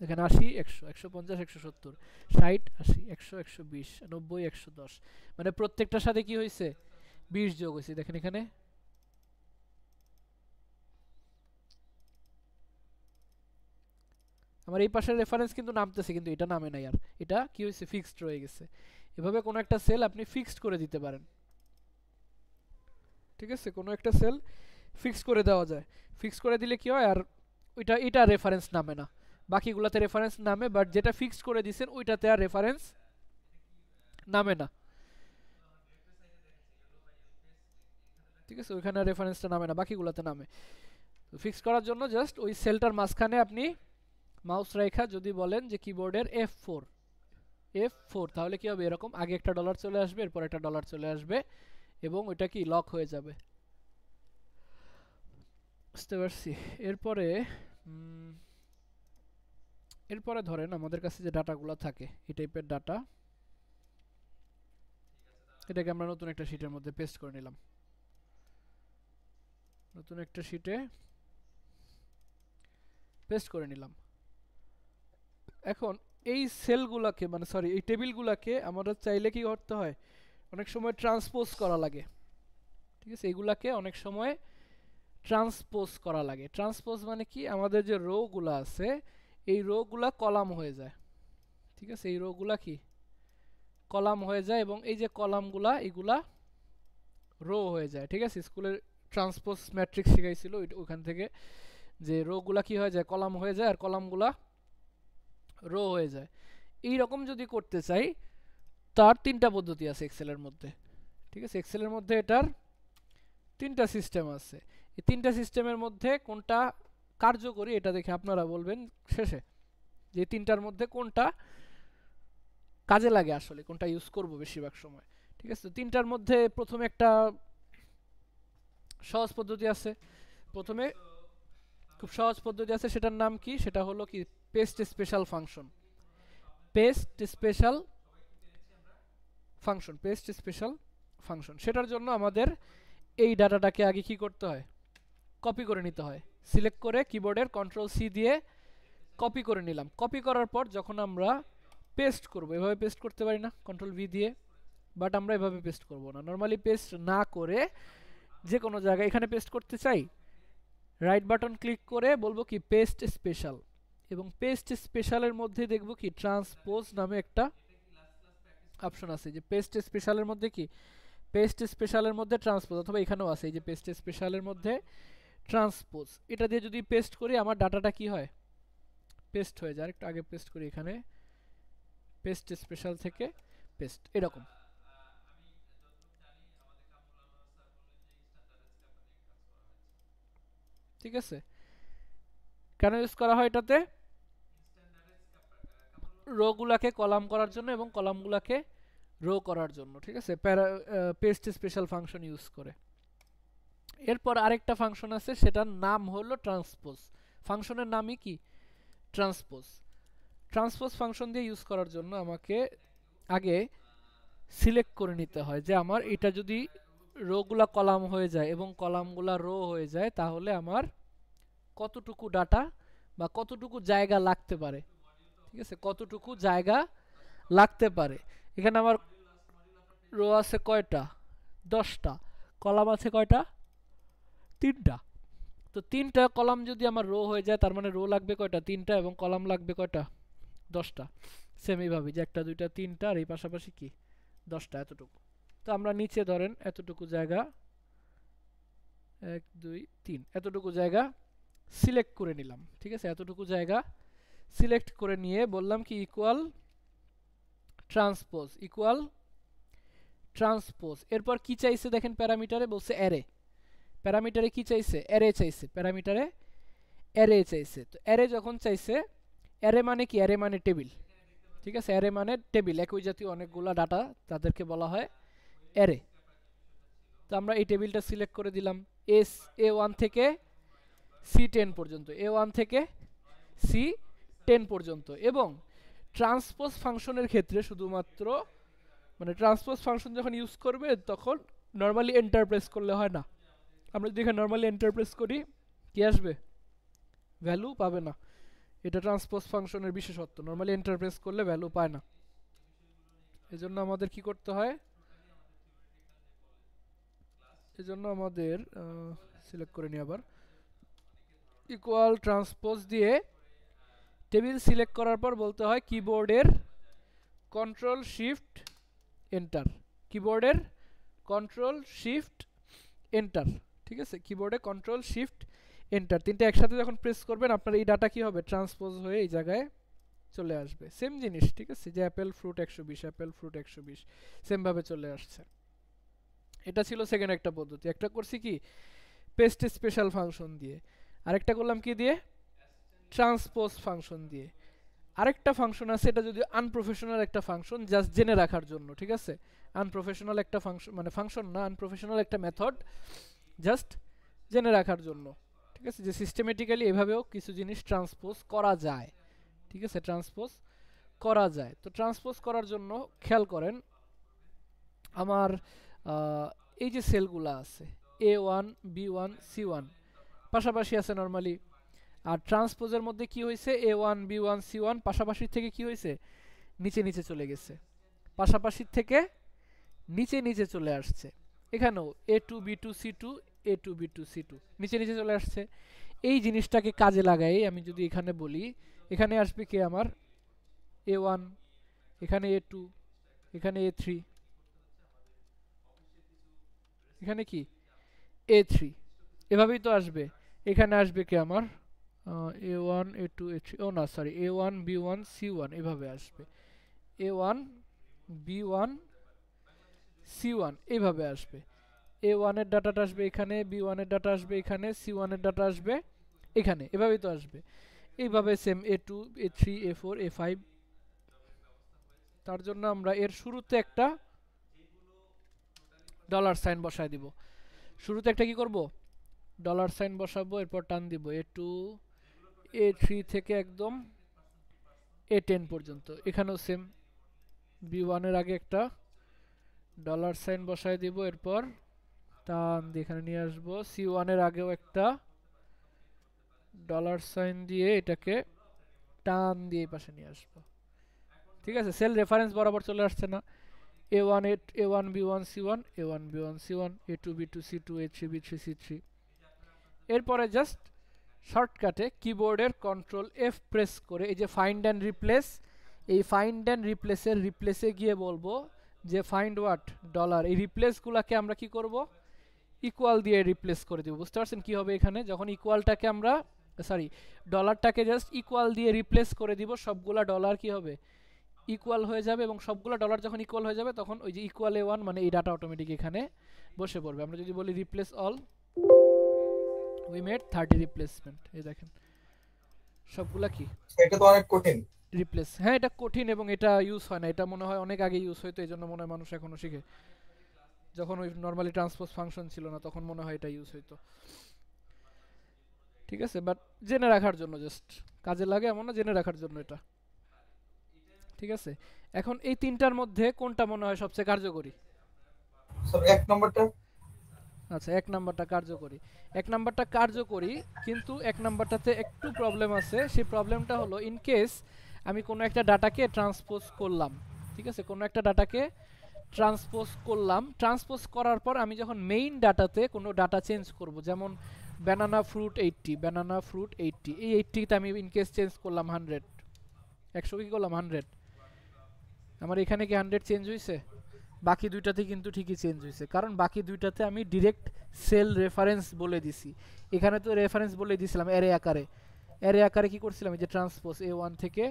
এখানে 80, 100, 150, 170, 60, 80, 100, 120, 90, 110, মানে প্রত্যেকটার সাথে কি হয়েছে 20 যোগ হয়েছে, দেখেন এখানে আমার এই পাশের রেফারেন্স কিন্তু নামতেছে, কিন্তু এটা নামে নাই, আর এটা কি হয়েছে ফিক্সড রয়ে গেছে। এভাবে কোনো একটা সেল আপনি ফিক্সড করে দিতে পারেন, ঠিক আছে, কোনো একটা সেল ফিক্স করে দেওয়া যায়, ফিক্স করে দিলে কি হয়, আর এটা রেফারেন্স নামে না, বাকিগুলোতে রেফারেন্স নামে, বাট যেটা ফিক্সড করে দিয়েছেন ওইটাতে আর রেফারেন্স নামে না, ঠিক আছে, ওইখানে রেফারেন্সটা নামে না, বাকিগুলোতে নামে। তো ফিক্স করার জন্য জাস্ট ওই সেলটার মাঝখানে আপনি মাউস রেখা যদি বলেন যে কিবোর্ডের F4, তাহলে কি হবে, এরকম আগে একটা ডলার চলে আসবে, এরপর একটা ডলার চলে আসবে, এবং ওইটা কি লক হয়ে যাবে, বুঝতে পারছি। এরপরে ধরেন আমাদের কাছে যে ডাটাগুলো থাকে এই টাইপের ডাটা, এটাকে আমরা নতুন একটা শীটের মধ্যে পেস্ট করে নিলাম, নতুন একটা শীটে পেস্ট করে নিলাম। এখন এই সেলগুলোকে, মানে সরি এই টেবিলগুলোকে আমরা চাইলে কি করতে হয়, অনেক সময় ট্রান্সপোজ করা লাগে, ঠিক আছে, এগুলাকে অনেক সময় ট্রান্সপোজ করা লাগে। ট্রান্সপোজ মানে কি, আমাদের যে রোগুলো আছে এই রোগুলা কলাম হয়ে যায়, ঠিক আছে, এই রোগুলা কি কলাম হয়ে যায়, এবং এই যে কলামগুলা এগুলা রো হয়ে যায়, ঠিক আছে, স্কুলের ট্রান্সপোজ ম্যাট্রিক্স শিখাইছিল ওইখান থেকে, যে রোগুলা কি হয়ে যায় কলাম হয়ে যায়, আর কলামগুলা রো হয়ে যায়। এই রকম যদি করতে চাই তার 3টা পদ্ধতি আছে এক্সেলের মধ্যে, ঠিক আছে, এক্সেলের মধ্যে এটার 3টা সিস্টেম আছে। এই 3টা সিস্টেমের মধ্যে কোনটা কার্যকরী এটা দেখে আপনারা বলবেন শেষে যে 3টার মধ্যে কোনটা কাজে লাগে, আসলে কোনটা ইউজ করব বেশিরভাগ সময়, ঠিক আছে। তো 3টার মধ্যে প্রথমে একটা সহজ পদ্ধতি আছে, প্রথমে খুব সহজ পদ্ধতি আছে, সেটার নাম কি, সেটা হলো কি paste special function, paste special function, paste special function. সেটার জন্য আমাদের এই ডাটাটাকে আগে কি করতে হয়, কপি করে নিতে হয়, সিলেক্ট করে কিবোর্ডের Ctrl+C দিয়ে কপি করে নিলাম। কপি করার পর যখন আমরা পেস্ট করব, এভাবে পেস্ট করতে পারি না Ctrl+V দিয়ে, বাট আমরা এভাবে পেস্ট করব না, নর্মালি পেস্ট না করে যে কোনো জায়গায় এখানে পেস্ট করতে চাই, রাইট বাটন ক্লিক করে বলবো কি পেস্ট স্পেশাল, এবং পেস্ট স্পেশালের মধ্যে দেখব কি ট্রান্সপোজ নামে একটা অপশন আছে, যে পেস্ট স্পেশালের মধ্যে কি পেস্ট স্পেশালের মধ্যে ট্রান্সপোজ, অথবা এখানেও আছে এই যে পেস্ট স্পেশালের মধ্যে ট্রান্সপোজ, এটা দিয়ে যদি পেস্ট করি আমার ডাটাটা কি হয় পেস্ট হয়ে যায়। একটু আগে পেস্ট করি, এখানে পেস্ট স্পেশাল থেকে পেস্ট, এরকম, ঠিক আছে। কেন ইউজ করা হয় এটাতে, রোগুলাকে কলাম করার জন্য এবং কলামগুলাকে রো করার জন্য, ঠিক আছে, পেস্ট স্পেশাল ফাংশন ইউজ করে। এরপর আরেকটা ফাংশন আছে, সেটার নাম হলো ট্রান্সপোজ ফাংশনের নামই কি ট্রান্সপোজ। ট্রান্সপোজ ফাংশন দিয়ে ইউজ করার জন্য আমাকে আগে সিলেক্ট করে নিতে হয় যে আমার এটা যদি রোগুলা কলাম হয়ে যায় এবং কলামগুলা রো হয়ে যায় তাহলে আমার কতটুকু ডাটা বা কতটুকু জায়গা লাগতে পারে, ঠিক আছে, কতটুকু জায়গা লাগতে পারে। এখানে আমার রো আছে কয়টা, 10টা, কলাম আছে কয়টা, 3টা। তো 3টা কলাম যদি আমার রো হয়ে যায় তার মানে রো লাগবে কয়টা, 3টা, এবং কলাম লাগবে কয়টা, 10টা। সেম এইভাবে যে 1 2 3টা আর এই পাশাপাশি কি 10টা, এতটুকু। তো আমরা নিচে ধরেন এতটুকু জায়গা 1 2 3 এতটুকু জায়গা সিলেক্ট করে নিলাম, ঠিক আছে, এতটুকু জায়গা সিলেক্ট করে নিয়ে বললাম কি ইকুয়াল ট্রান্সপোজ, ইকুয়াল ট্রান্সপোজ। এরপর কি চাইছে দেখেন প্যারামিটারে বলছে অ্যারে, প্যারামিটারে কি চাইছে, অ্যারে চাইছে, প্যারামিটারে অ্যারে চাইছে। তো অ্যারে যখন চাইছে, অ্যারে মানে কি, অ্যারে মানে টেবিল, ঠিক আছে, অ্যারে মানে টেবিল, একই জাতীয় অনেকগুলা ডাটা তাদেরকে বলা হয় অ্যারে। তো আমরা এই টেবিলটা সিলেক্ট করে দিলাম A1 থেকে C10 পর্যন্ত, A1 থেকে C10 পর্যন্ত। এবং ট্রান্সপোজ ফাংশনের ক্ষেত্রে শুধুমাত্র মানে ট্রান্সপোজ ফাংশন যখন ইউজ করবে তখন নর্মালি এন্টার প্রেস করলে হয় না। আমরা যদি এখানে নর্মালি এন্টার প্রেস করি কি আসবে, ভ্যালু পাবে না। এটা ট্রান্সপোজ ফাংশনের বিশেষত্ব, নর্মালি এন্টার প্রেস করলে ভ্যালু পায় না। এজন্য আমাদের কি করতে হয়, এজন্য আমাদের সিলেক্ট করে নিই আবার, ইকুয়াল ট্রান্সপোজ দিয়ে টেবিল সিলেক্ট করার পর বলতে হয় কিবোর্ডের কন্ট্রোল শিফট এন্টার, কিবোর্ডের কন্ট্রোল শিফট এন্টার, ঠিক আছে, কিবোর্ডে কন্ট্রোল শিফট এন্টার, তিনটা একসাথে যখন প্রেস করবেন আপনার এই ডাটা কি হবে, ট্রান্সপোজ হয়ে এই জায়গায় চলে আসবে। সেম জিনিস, ঠিক আছে, যে Apple fruit 120, Apple fruit 120 same ভাবে চলে আসছে। এটা ছিল সেকেন্ড একটা পদ্ধতি। একটা করছি কি পেস্ট স্পেশাল ফাংশন দিয়ে, আরেকটা করলাম কি দিয়ে, ট্রান্সপোজ ফাংশন দিয়ে। আরেকটা ফাংশন আছে, এটা যদি আনপ্রফেশনাল একটা ফাংশন, জাস্ট জেনে রাখার জন্য, ঠিক আছে, আনপ্রফেশনাল একটা ফাংশন, মানে ফাংশন না, আনপ্রফেশনাল একটা মেথড, জাস্ট জেনে রাখার জন্য, ঠিক আছে, যে সিস্টেমেটিক্যালি এভাবেও কিছু জিনিস ট্রান্সপোজ করা যায়, ঠিক আছে, ট্রান্সপোজ করা যায়। তো ট্রান্সপোজ করার জন্য খেয়াল করেন আমার এই যে সেলগুলো আছে A1 B1 C1 পাশাপাশি আছে নরমালি, আর ট্রান্সপোজের মধ্যে কি হয়েছে, A1 B1 C1 পাশাপাশি থেকে কি হয়েছে, নিচে নিচে চলে গেছে, পাশাপাশি থেকে নিচে নিচে চলে আসছে। এখানেও A2 B2 C2 A2 B2 C2 নিচে নিচে চলে আসছে। এই জিনিসটাকে কাজে লাগাই আমি যদি এখানে বলি, এখানে আসবে কি আমার A1, এখানে A2, এখানে A3, এখানে কি A3, এভাবেই তো আসবে। এখানে আসবে কি আমার A1 A2 A3, ও না সরি A1 B1 C1 এভাবে আসবে, A1 B1 C1 এইভাবে আসবে। A1 এর ডাটাটা আসবে এখানে, B1 এর ডাটা আসবে এখানে, C1 এর ডাটা আসবে এখানে, এভাবেই তো আসবে। এইভাবে same A2 A3 A4 A5। তার জন্য আমরা এর শুরুতে একটা ডলার সাইন বসায় দিব, শুরুতে একটা কি করব, ডলার সাইন বসাবো, এরপর টান দিব A2 A3 থেকে একদম A10 পর্যন্ত। এখানেও সেম B1 এর আগে একটা ডলার সাইন বসায় দিব, এরপর টান দিয়ে এখানে নিয়ে আসবো। C1 এর আগেও একটা ডলার সাইন দিয়ে এটাকে টান দিয়ে এই পাশে নিয়ে আসবো, ঠিক আছে, সেল রেফারেন্স বরাবর চলে আসছে না। A1 A1 B1 C1 A1 B1 C1 A2 B2 C2 A3 B3 C3। এরপরে জাস্ট শর্টকাটে কিবোর্ডের কন্ট্রোল F প্রেস করে এই যে ফাইন্ড অ্যান্ড রিপ্লেস, এই ফাইন্ড অ্যান্ড রিপ্লেসের রিপ্লেসে গিয়ে বলবো যে ফাইন্ড হোয়াট ডলার, এই রিপ্লেসগুলোকে আমরা কি করব, ইকুয়াল দিয়ে রিপ্লেস করে দেব। বুঝতে পারছেন কি হবে এখানে, যখন ইকুয়ালটাকে আমরা সরি ডলারটাকে জাস্ট ইকুয়াল দিয়ে রিপ্লেস করে দিব, সবগুলা ডলার কি হবে, ইকুয়াল হয়ে যাবে, এবং সবগুলো ডলার যখন ইকুয়াল হয়ে যাবে তখন ওই যে ইকুয়াল A1 মানে এই ডাটা অটোমেটিক এখানে বসে পড়বে। আমরা যদি বলি replace all, we made 30 replacement, এই দেখেন সবগুলা কি, এটা তো অনেক কঠিন রিপ্লেস। হ্যাঁ এটা কঠিন এবং এটা ইউজ হয় না, এটা মনে হয় অনেক আগে ইউজ হইতো, এই জন্য মনে হয় মানুষ এখনো শিখে। যখন ওই নর্মালি ট্রান্সপোজ ফাংশন ছিল না তখন মনে হয় এটা ইউজ হইতো। ঠিক আছে, বাট জেনে রাখার জন্য, জাস্ট কাজে লাগে এমন না, জেনে রাখার জন্য এটা। ঠিক আছে, এখন এই তিনটার মধ্যে কোনটা মনে হয় সবচেয়ে কার্যকরী? স্যার এক নম্বরটা। আচ্ছা, এক নাম্বারটা কার্যকরী। এক নাম্বারটা কার্যকরী, কিন্তু এক নাম্বারটাতে একটু প্রবলেম আছে। সেই প্রবলেমটা হলো, ইন কেস আমি কোনো একটা ডাটাকে ট্রান্সপোজ করলাম, ঠিক আছে, কোনো একটা ডাটাকে ট্রান্সপোজ করলাম, ট্রান্সপোজ করার পর আমি যখন মেইন ডাটাতে কোনো ডাটা চেঞ্জ করব, যেমন ব্যানানা ফ্রুট 80, ব্যানানা ফ্রুট 80, এই 80তে আমি ইন কেস চেঞ্জ করলাম 100, 100 কি করলাম 100, আমার এখানে কি 100 চেঞ্জ হয়েছে? বাকি দুইটাতে কিন্তু ঠিকই চেঞ্জ হয়েছে, কারণ বাকি দুইটাতে আমি ডিরেক্ট সেল রেফারেন্স বলে দিছি। এখানে তো রেফারেন্স বলে দিয়েছিলাম অ্যারে আকারে, অ্যারে আকারে কি করছিলাম, এই যে ট্রান্সপোজ A1 থেকে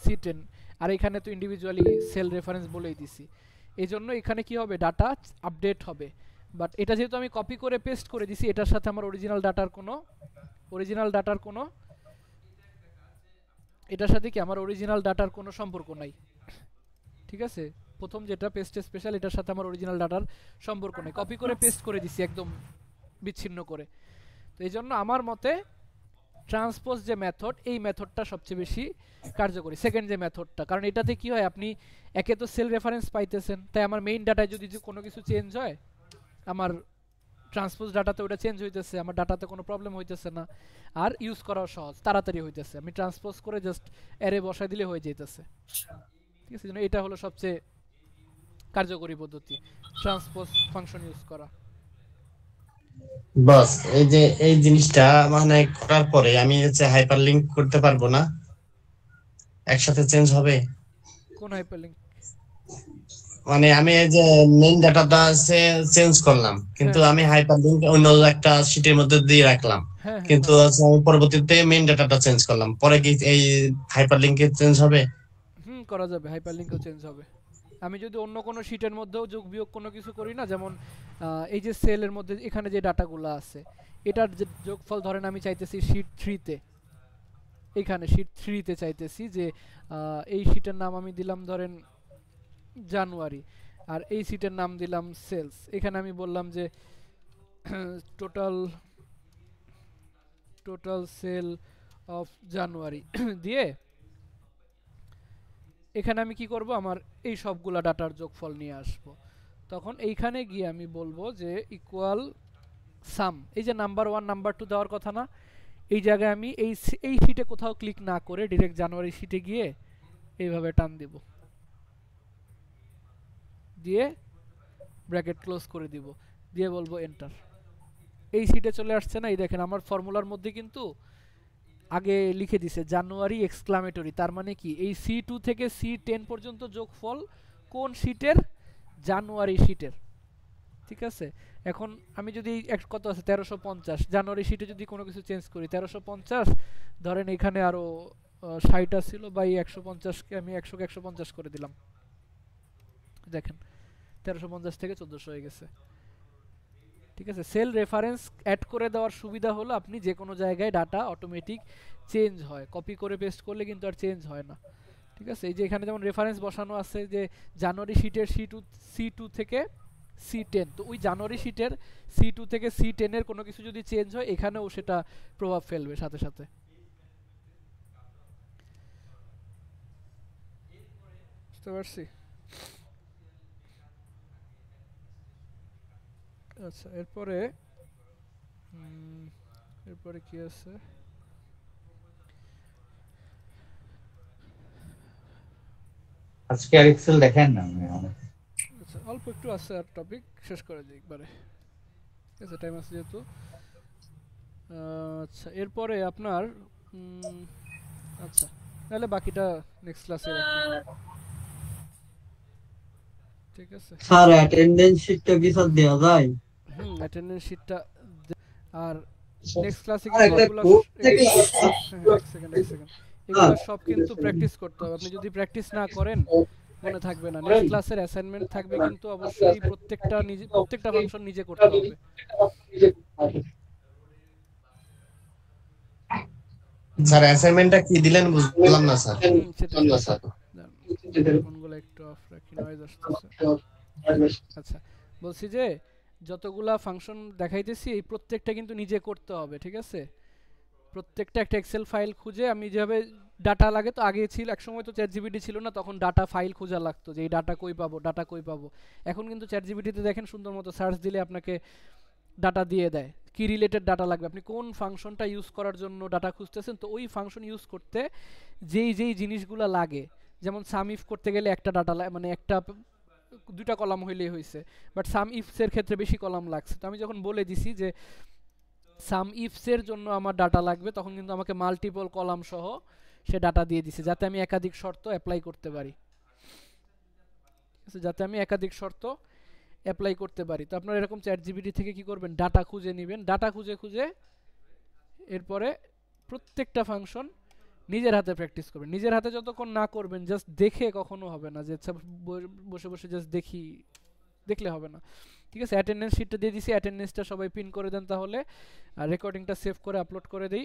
C10, আর এখানে তো ইন্ডিভিজুয়ালি সেল রেফারেন্স বলেই দিছি। এই জন্য এখানে কি হবে, ডাটা আপডেট হবে। বাট এটা যেহেতু আমি কপি করে পেস্ট করে দিছি, এটার সাথে আমার অরিজিনাল ডাটার কোনো এটার সাথে কি আমার অরিজিনাল ডাটার কোনো সম্পর্ক নাই। ঠিক আছে, প্রথম যেটা পেস্ট স্পেশাল, এটার সাথে আমার অরিজিনাল ডাটার সম্পর্ক নেই, কপি করে পেস্ট করে দিছি একদম বিচ্ছিন্ন করে। তো এই জন্য আমার মতে ট্রান্সপোজ যে মেথড, এই মেথডটা সবচেয়ে বেশি কার্যকরী, সেকেন্ড যে মেথডটা। কারণ এটাতে কি হয়, আপনি একে তো সেল রেফারেন্স পাইতেছেন, তাই আমার মেইন ডাটায় যদি কোনো কিছু চেঞ্জ হয়, আমার ট্রান্সপোজ ডাটাতে ওটা চেঞ্জ হইতেছে, আমার ডাটাতে কোনো প্রবলেম হইতেছে না, আর ইউজ করাও সহজ, তাড়াতাড়ি হইতেছে। আমি ট্রান্সপোজ করে জাস্ট অ্যারে বসাই দিলে হয়ে যাইতেছে। ঠিক আছে, এটা হলো সবচেয়ে কার্যকরী পদ্ধতি, ট্রান্সপোজ ফাংশন ইউজ করা। বস, এই যে এই জিনিসটা মানে করার পরে আমি হচ্ছে হাইপারলিংক করতে পারবো না, একসাথে চেঞ্জ হবে? কোন হাইপারলিংক? মানে আমি এই যে মেইন ডাটাটা আছে চেঞ্জ করলাম, কিন্তু আমি হাইপারলিংক অন্য একটা শীটের মধ্যে দিয়ে রাখলাম, কিন্তু আমি পরবর্তীতে মেইন ডাটাটা চেঞ্জ করলাম, পরে কি এই হাইপারলিংকে চেঞ্জ হবে? করা যাবে, হাইপারলিংকও চেঞ্জ হবে। আমি যদি অন্য কোনো শীটের মধ্যেও যোগ বিয়োগ কোনো কিছু করি না, যেমন এই যে সেলের মধ্যে এখানে যে ডাটাগুলো আছে, এটার যে যোগফল ধরেন আমি চাইতেছি শীট 3-তে, এখানে শীট 3-তে চাইতেছি যে এই শীটের নাম আমি দিলাম ধরেন জানুয়ারি, আর এই শীটের নাম দিলাম সেলস। এখানে আমি বললাম যে টোটাল সেল অফ জানুয়ারি দিয়ে এখানে আমি কি করব, আমার এই সবগুলা ডাটার যোগফল নিয়ে আসব। তখন এইখানে গিয়ে আমি বলবো যে ইকুয়াল সাম, এই যে নাম্বার 1 নাম্বার 2 দেওয়ার কথা না, এই জায়গায় আমি এই শীটে কোথাও ক্লিক না করে ডিরেক্ট জানুয়ারি শীটে গিয়ে এইভাবে টান দিব, দিয়ে ব্র্যাকেট ক্লোজ করে দিব, দিয়ে বলবো এন্টার। এই শীটে চলে আসছে না, এই দেখেন আমার ফর্মুলার মধ্যে কিন্তু আগে লিখে দিছে জানুয়ারি এক্সক্লামেটরি, তার মানে কি এই C2 থেকে C10 পর্যন্ত যোগফল কোন শীটের, জানুয়ারি শীটের। ঠিক আছে, এখন আমি যদি কত আছে 1350, জানুয়ারি শীটে যদি কোনো কিছু চেঞ্জ করি 1350, ধরেন এখানে আরো 60 ছিল বা 150কে আমি 100কে 150 করে দিলাম, দেখেন 1350 থেকে 1400 হয়ে গেছে। ঠিক আছে, সেল রেফারেন্স অ্যাড করে দেওয়ার সুবিধা হলো আপনি যে কোনো জায়গায় ডাটা অটোমেটিক চেঞ্জ হয়, কপি করে পেস্ট করলে কিন্তু আর চেঞ্জ হয় না। ঠিক আছে, এই যে এখানে যেমন রেফারেন্স বসানো আছে যে জানুয়ারি শীটের C2 থেকে C10, তো ওই জানুয়ারি শীটের C2 থেকে C10 এর কোনো কিছু যদি চেঞ্জ হয়, এখানেও সেটা প্রভাব ফেলবে সাথে সাথে। বুঝতে পারছি? আচ্ছা, এরপরে কি আছে, আজকে আর এক্সেল দেখেন না? আচ্ছা, অল্প একটু আছে, আর টপিক শেষ করে দিই একবারে। ঠিক আছে, টাইম আছে যেহেতু। আচ্ছা, এরপরে আপনার আচ্ছা, তাহলে বাকিটা নেক্সট ক্লাসে রাখি। ঠিক আছে স্যার, অ্যাটেন্ডেন্স শিটটা কি স্যার দেওয়া যায়? অ্যাটেন্ডেন্স শিটটা, আর নেক্সট ক্লাসে কি এগুলো এক সেকেন্ড এগুলো সব কিন্তু প্র্যাকটিস করতে হবে। আপনি যদি প্র্যাকটিস না করেন মনে থাকবে না। নেক্সট ক্লাসের অ্যাসাইনমেন্ট থাকবে, কিন্তু অবশ্যই প্রত্যেকটা ফাংশন নিজে করতে হবে। স্যার অ্যাসাইনমেন্টটা কি দিলেন বুঝলাম না স্যার। ফোনগুলো একটু অফ রাখি, নয়েজ আসছে। আচ্ছা, বলছি যে যতগুলা ফাংশন দেখাইতেছি এই প্রত্যেকটা কিন্তু নিজে করতে হবে। ঠিক আছে, প্রত্যেকটা একটা এক্সেল ফাইল খুঁজে আমি যেভাবে ডাটা লাগে তো আগে ছিল এক সময় তো চ্যাটজিপিটি ছিল না তখন ডাটা ফাইল খোঁজা লাগতো যে এই ডাটা কই পাবো এখন কিন্তু চ্যাটজিপিটিতে দেখেন সুন্দর মতো সার্চ দিলে আপনাকে ডাটা দিয়ে দেয় কি রিলেটেড ডাটা লাগবে আপনি কোন ফাংশনটা ইউজ করার জন্য ডাটা খুঁজতেছেন তো ওই ফাংশন ইউজ করতে যেই জিনিসগুলো লাগে যেমন সাম ইফ করতে গেলে একটা ডাটা মানে একটা দুইটা কলাম হইলেই হয়েছে বাট সাম ইফসের ক্ষেত্রে বেশি কলাম লাগছে তো আমি যখন বলে দিছি যে সাম ইফসের জন্য আমার ডাটা লাগবে তখন কিন্তু আমাকে মাল্টিপল কলাম সহ সে ডাটা দিয়ে দিছে যাতে আমি একাধিক শর্ত অ্যাপ্লাই করতে পারি তো আপনারা এরকম চ্যাটজিপিটি থেকে কি করবেন ডাটা খুঁজে নেবেন ডাটা খুঁজে এরপরে প্রত্যেকটা ফাংশন নিজের হাতে প্র্যাকটিস করবেন নিজের হাতে যতক্ষণ না করবেন জাস্ট দেখে কখনো হবে না যে বসে জাস্ট দেখলে হবে না ঠিক আছে অ্যাটেন্ডেন্স শিটটা দিয়ে দিছি অ্যাটেন্ডেন্সটা সবাই পিন করে দেন তাহলে আর রেকর্ডিংটা সেভ করে আপলোড করে দেই